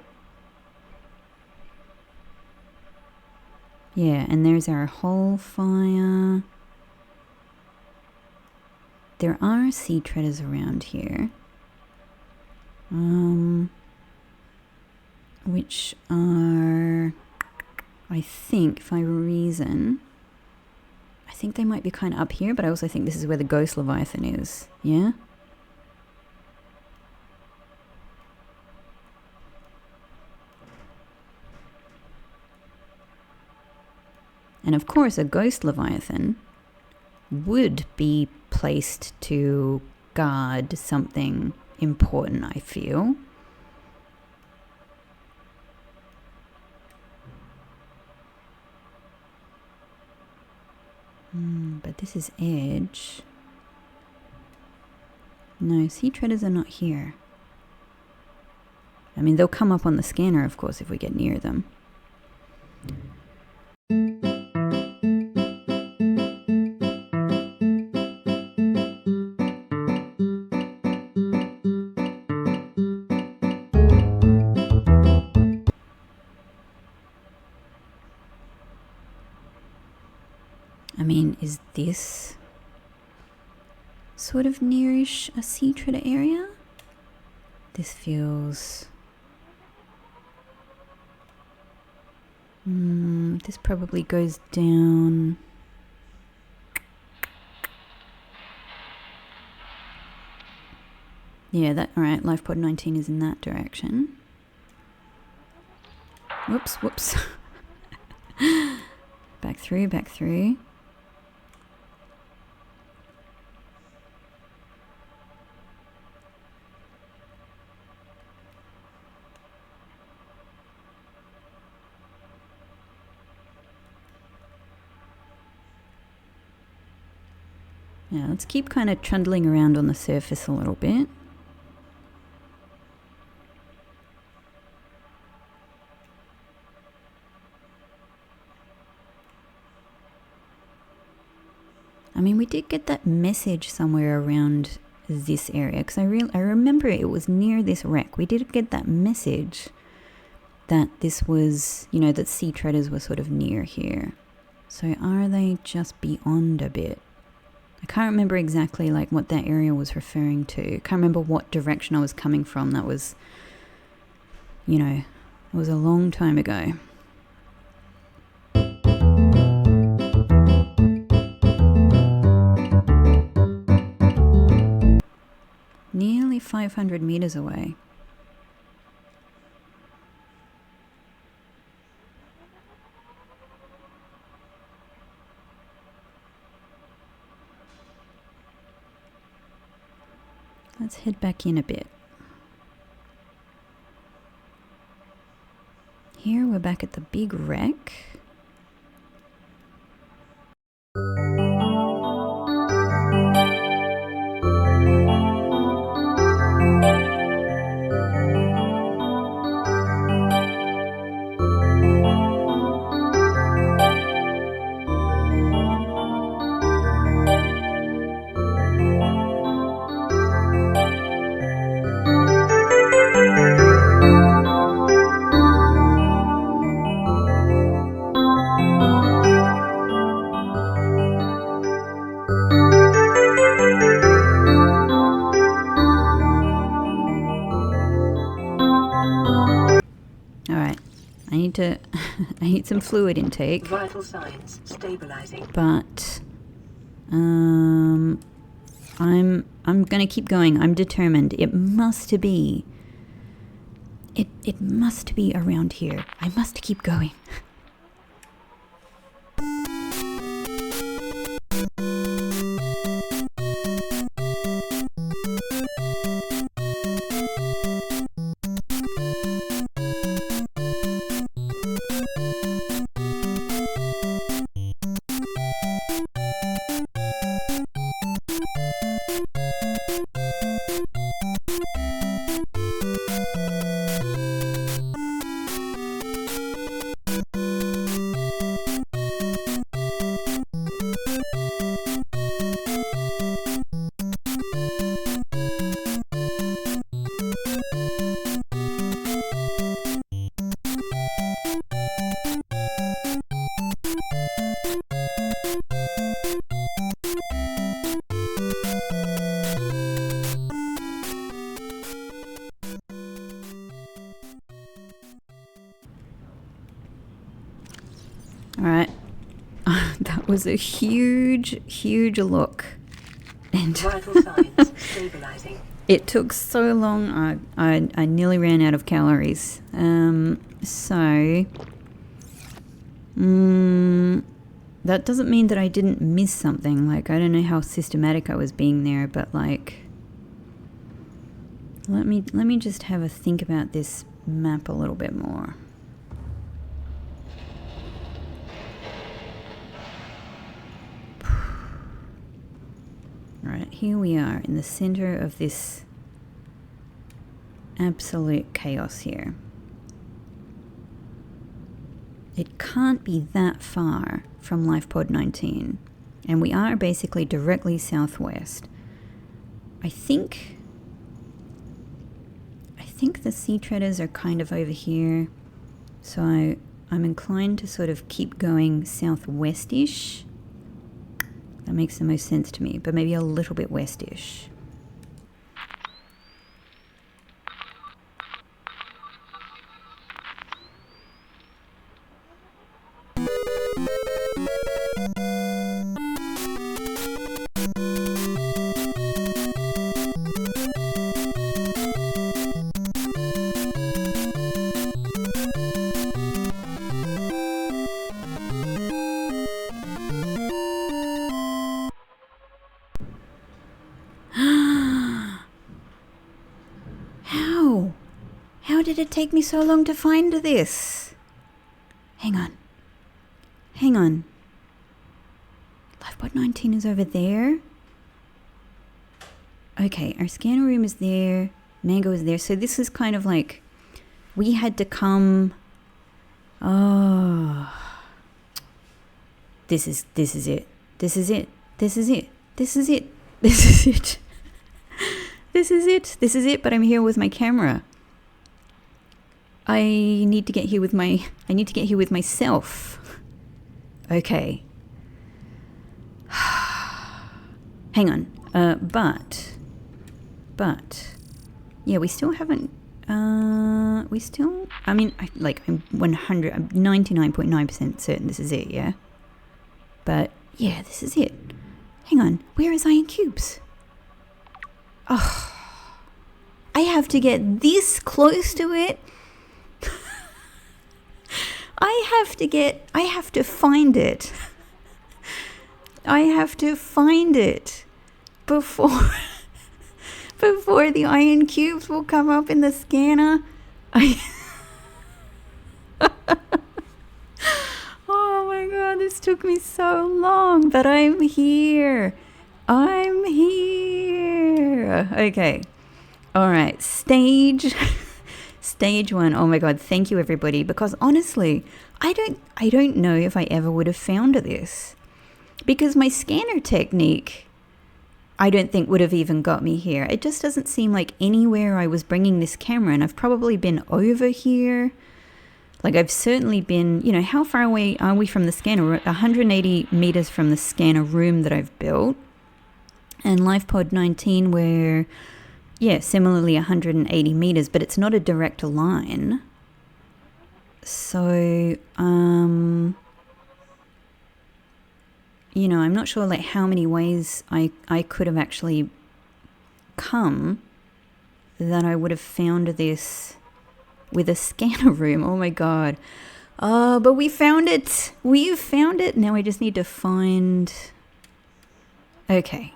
Yeah, and there's our whole fire. There are sea treaders around here. which are, I think, if I reason, I think they might be kind of up here, but I also think this is where the ghost leviathan is. Yeah? And of course, a ghost leviathan would be placed to guard something important, I feel. But this is edge. No, sea treaders are not here. I mean, they'll come up on the scanner, of course, if we get near them. I mean, is this sort of nearish a sea treader area? This feels... this probably goes down... Yeah, that, alright, life pod 19 is in that direction. Whoops. Back through. Yeah, let's keep kind of trundling around on the surface a little bit. I mean, we did get that message somewhere around this area, because I remember it was near this wreck. We did get that message that this was, you know, that sea treaders were sort of near here. So are they just beyond a bit? I can't remember exactly like what that area was referring to. I can't remember what direction I was coming from. That was, you know, it was a long time ago. Nearly 500 meters away. Let's head back in a bit. Here we're back at the big wreck. I need some fluid intake. Vital signs stabilizing. But I'm gonna keep going. I'm determined. It must be around here. I must keep going. was a huge look. And Vital signs stabilizing. it took so long, I nearly ran out of calories. That doesn't mean that I didn't miss something. Like, I don't know how systematic I was being there, but like, let me just have a think about this map a little bit more. Alright, here we are in the center of this absolute chaos here. It can't be that far from LifePod 19, and we are basically directly southwest. I think the sea treaders are kind of over here, so I'm inclined to sort of keep going southwest-ish. That makes the most sense to me, but maybe a little bit west-ish. How did it take me so long to find this? Hang on. LifePod 19 is over there. Okay, our scanner room is there. Mango is there. So this is kind of like, we had to come. Oh, this is it. This is it. But I'm here with my camera. I need to get here with myself. Okay. Hang on. But yeah, we still haven't, I'm 99.9% certain this is it, yeah? But yeah, this is it. Hang on, where is Iron Cubes? Oh, I have to get this close to it. I have to find it. I have to find it before the iron cubes will come up in the scanner. Oh my god, this took me so long, but I'm here. Okay. All right, stage 1. Oh my god, thank you everybody, because honestly, I don't know if I ever would have found this, because my scanner technique I don't think would have even got me here. It just doesn't seem like anywhere I was bringing this camera, and I've probably been over here. Like, I've certainly been, how far away are we from the scanner? We're 180 meters from the scanner room that I've built. And LifePod 19, we're, similarly 180 meters, but it's not a direct line. So, I'm not sure like how many ways I could have actually come that I would have found this with a scanner room. Oh my god. But we found it. We've found it. Now I just need to find... Okay.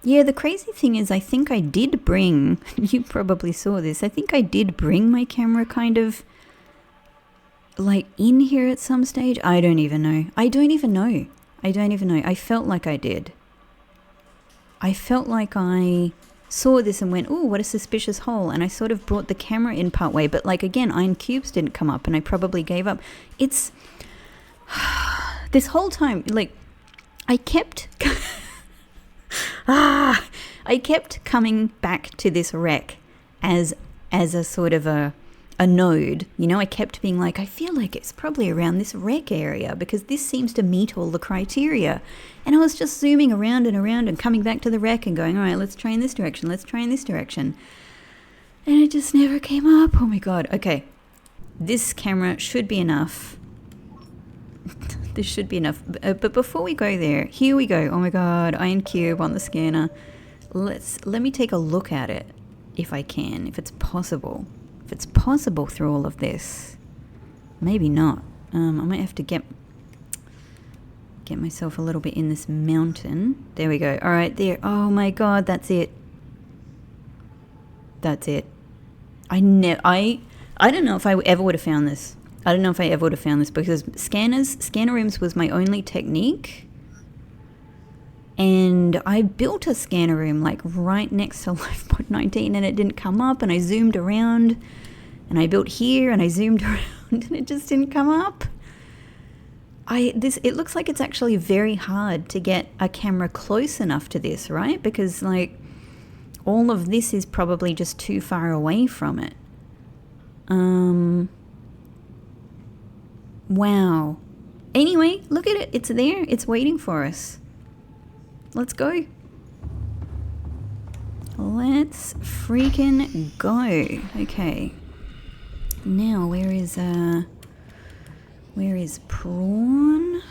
Yeah, the crazy thing is I think I did bring... You probably saw this. I think I did bring my camera kind of... like in here at some stage. I don't even know. I felt like I did. I felt like I saw this and went, oh, what a suspicious hole. And I sort of brought the camera in part way. But like, again, iron cubes didn't come up and I probably gave up. It's this whole time, like, I kept coming back to this wreck as a sort of a node. I kept being like, I feel like it's probably around this wreck area because this seems to meet all the criteria. And I was just zooming around and coming back to the wreck and going, all right, let's try in this direction. And it just never came up. Oh my god. Okay. This camera should be enough. This should be enough. But before we go there, here we go. Oh my god, iron cube on the scanner. Let me take a look at it, if I can, if it's possible. If it's possible through all of this. Maybe not. I might have to get myself a little bit in this mountain. There we go. All right, there. Oh my god, that's it. That's it. I don't know if I ever would have found this. I don't know if I ever would have found this because scanner rooms was my only technique. And I built a scanner room like right next to LifePod 19 and it didn't come up, and I zoomed around and I built here and I zoomed around and it just didn't come up. It looks like it's actually very hard to get a camera close enough to this, right? Because like all of this is probably just too far away from it. Wow. Anyway, look at it. It's there. It's waiting for us. Let's go. Let's freaking go. Okay. Now, where is prawn?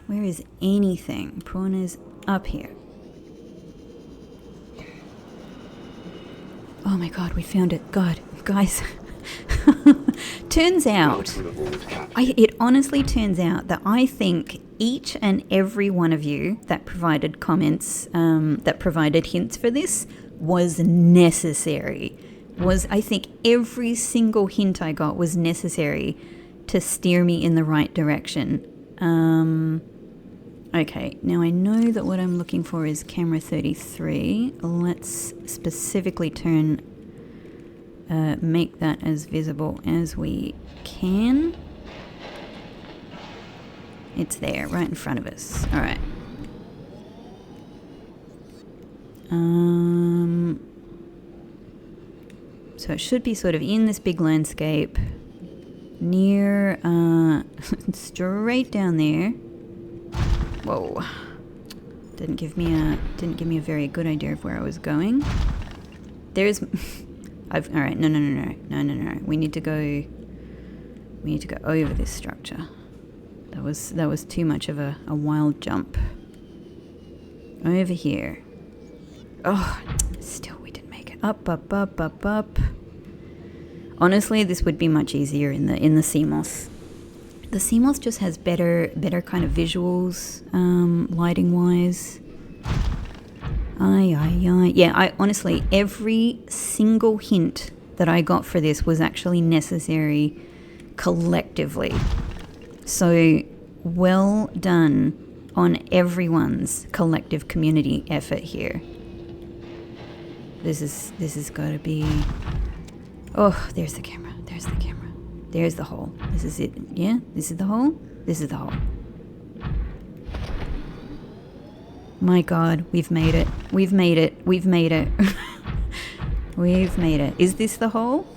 Where is anything? Prawn is up here. Oh my god, we found it. God, guys. Turns out, it honestly turns out that I think each and every one of you that provided comments, that provided hints for this was necessary. I think every single hint I got was necessary to steer me in the right direction. Okay, now I know that what I'm looking for is camera 33. Let's specifically make that as visible as we can. It's there, right in front of us. All right. So it should be sort of in this big landscape, near, straight down there. Whoa! Didn't give me a very good idea of where I was going. There's, all right. No. We need to go over this structure. That was too much of a wild jump. Over here. Oh, still we didn't make it. Up. Honestly, this would be much easier in the CMOS. The CMOS just has better kind of visuals, lighting wise. Yeah, I honestly, every single hint that I got for this was actually necessary collectively. So well done on everyone's collective community effort here. This has got to be. Oh, there's the camera. There's the hole. This is it. Yeah, this is the hole. This is the hole. My God, we've made it. We've made it. We've made it. Is this the hole?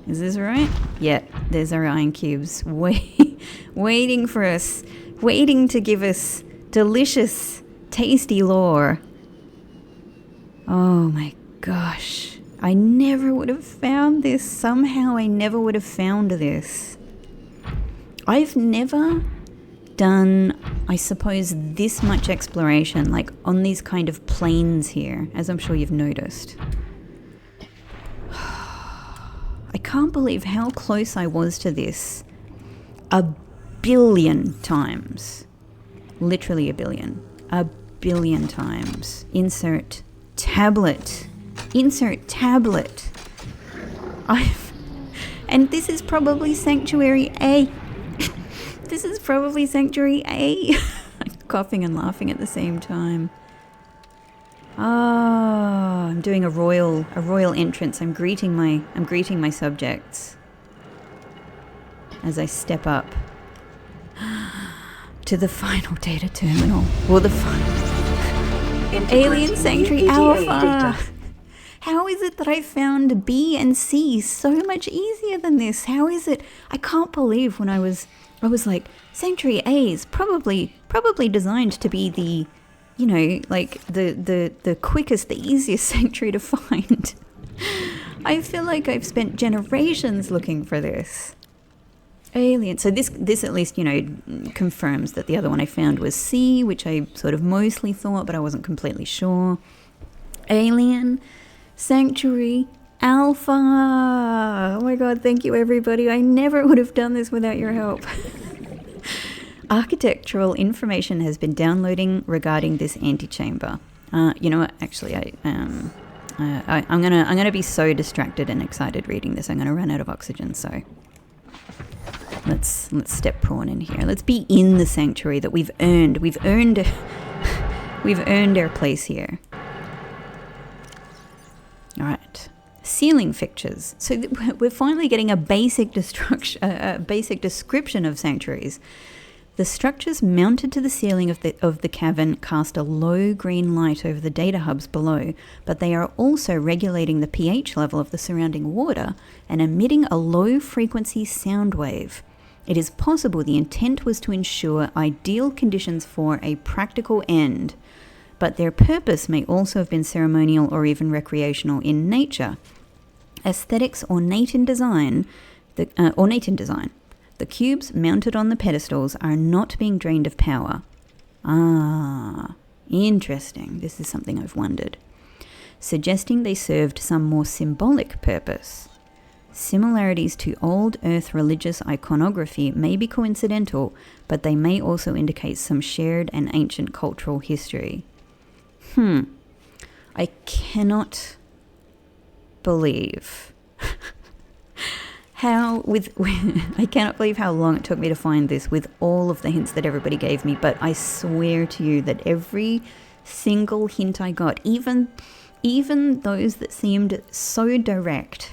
Is this right? Yeah, there's our iron cubes waiting for us, waiting to give us delicious, tasty lore. Oh my gosh. I never would have found this. Somehow I never would have found this. I've never done, I suppose, this much exploration, like on these kind of plains here, as I'm sure you've noticed. I can't believe how close I was to this. 1 billion times. Literally 1 billion. 1 billion times. Insert tablet. And this is probably Sanctuary A. This is probably Sanctuary A. I'm coughing and laughing at the same time. I'm doing a royal entrance. I'm greeting my subjects as I step up to the final data terminal. Well, the final Alien Sanctuary Alpha. How is it that I found B and C so much easier than this? How is it? I can't believe when I was like, Sanctuary A is probably designed to be the, you know, like the quickest, the easiest sanctuary to find. I feel like I've spent generations looking for this. Alien. So this at least, confirms that the other one I found was C, which I sort of mostly thought, but I wasn't completely sure. Alien, Sanctuary, Alpha. Oh my god, thank you everybody. I never would have done this without your help. Architectural information has been downloading regarding this antechamber. You know what? Actually, I'm gonna be so distracted and excited reading this. I'm gonna run out of oxygen. So let's step prawn in here. Let's be in the sanctuary that we've earned. We've earned our place here. All right. Ceiling fixtures. So we're finally getting a basic description of sanctuaries. The structures mounted to the ceiling of the cavern cast a low green light over the data hubs below, but they are also regulating the pH level of the surrounding water and emitting a low-frequency sound wave. It is possible the intent was to ensure ideal conditions for a practical end, but their purpose may also have been ceremonial or even recreational in nature. Aesthetics ornate in design. The cubes mounted on the pedestals are not being drained of power. Ah, interesting. This is something I've wondered. Suggesting they served some more symbolic purpose. Similarities to old Earth religious iconography may be coincidental, but they may also indicate some shared and ancient cultural history. I cannot believe I cannot believe how long it took me to find this with all of the hints that everybody gave me, but I swear to you that every single hint I got, even those that seemed so direct,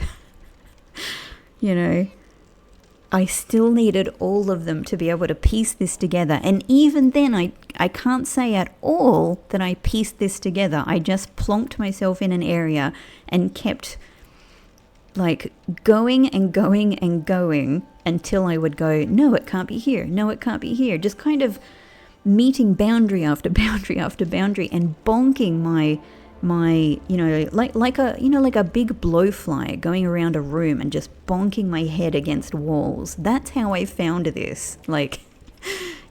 I still needed all of them to be able to piece this together. And even then, I can't say at all that I pieced this together. I just plonked myself in an area and kept going and going and going until I would go, no, it can't be here. No, it can't be here. Just kind of meeting boundary after boundary after boundary and bonking my like a big blowfly going around a room and just bonking my head against walls. That's how I found this.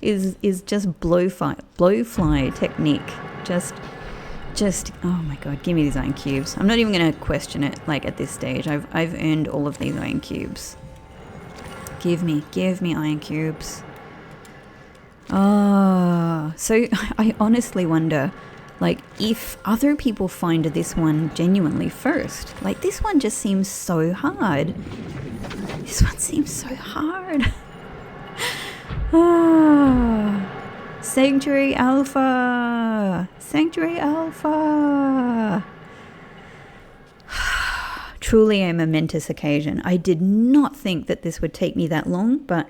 Is just blowfly technique. Just oh my god, give me these iron cubes. I'm not even going to question it at this stage. I've earned all of these iron cubes. Give me iron cubes. Oh, so I honestly wonder if other people find this one genuinely first. This one just seems so hard. This one seems so hard. Sanctuary Alpha! Sanctuary Alpha! Truly a momentous occasion. I did not think that this would take me that long, but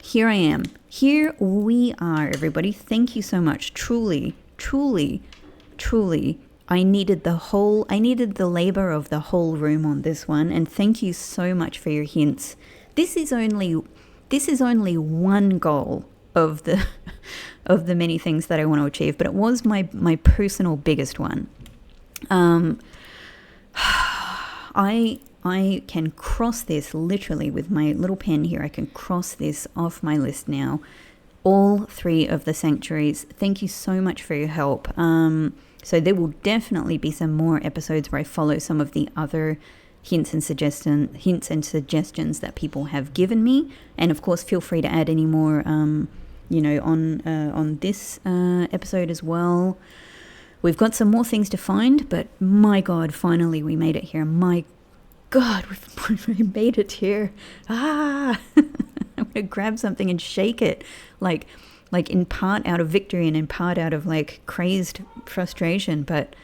here I am. Here we are, everybody. Thank you so much. Truly, I needed the labor of the whole room on this one, and thank you so much for your hints. This is only one goal of the many things that I want to achieve, but it was my personal biggest one. I can cross this literally with my little pen here. I can cross this off my list now. All 3 of the sanctuaries. Thank you so much for your help. So there will definitely be some more episodes where I follow some of the other hints and suggestions that people have given me. And of course, feel free to add any more, on this episode as well. We've got some more things to find, but my God, finally we made it here. My God, we made it here. I'm gonna grab something and shake it, like in part out of victory and in part out of crazed frustration. But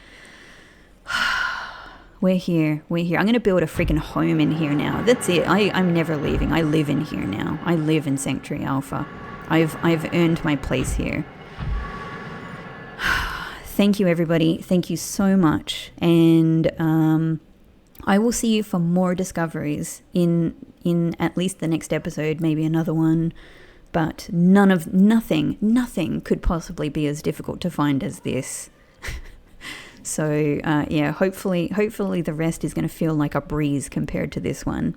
we're here. I'm gonna build a freaking home in here now. That's it. I'm never leaving. I live in here now. I live in Sanctuary Alpha. I've earned my place here. Thank you, everybody. Thank you so much. And I will see you for more discoveries in at least the next episode, maybe another one. But nothing could possibly be as difficult to find as this. So hopefully the rest is going to feel like a breeze compared to this one.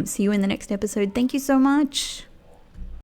See you in the next episode. Thank you so much.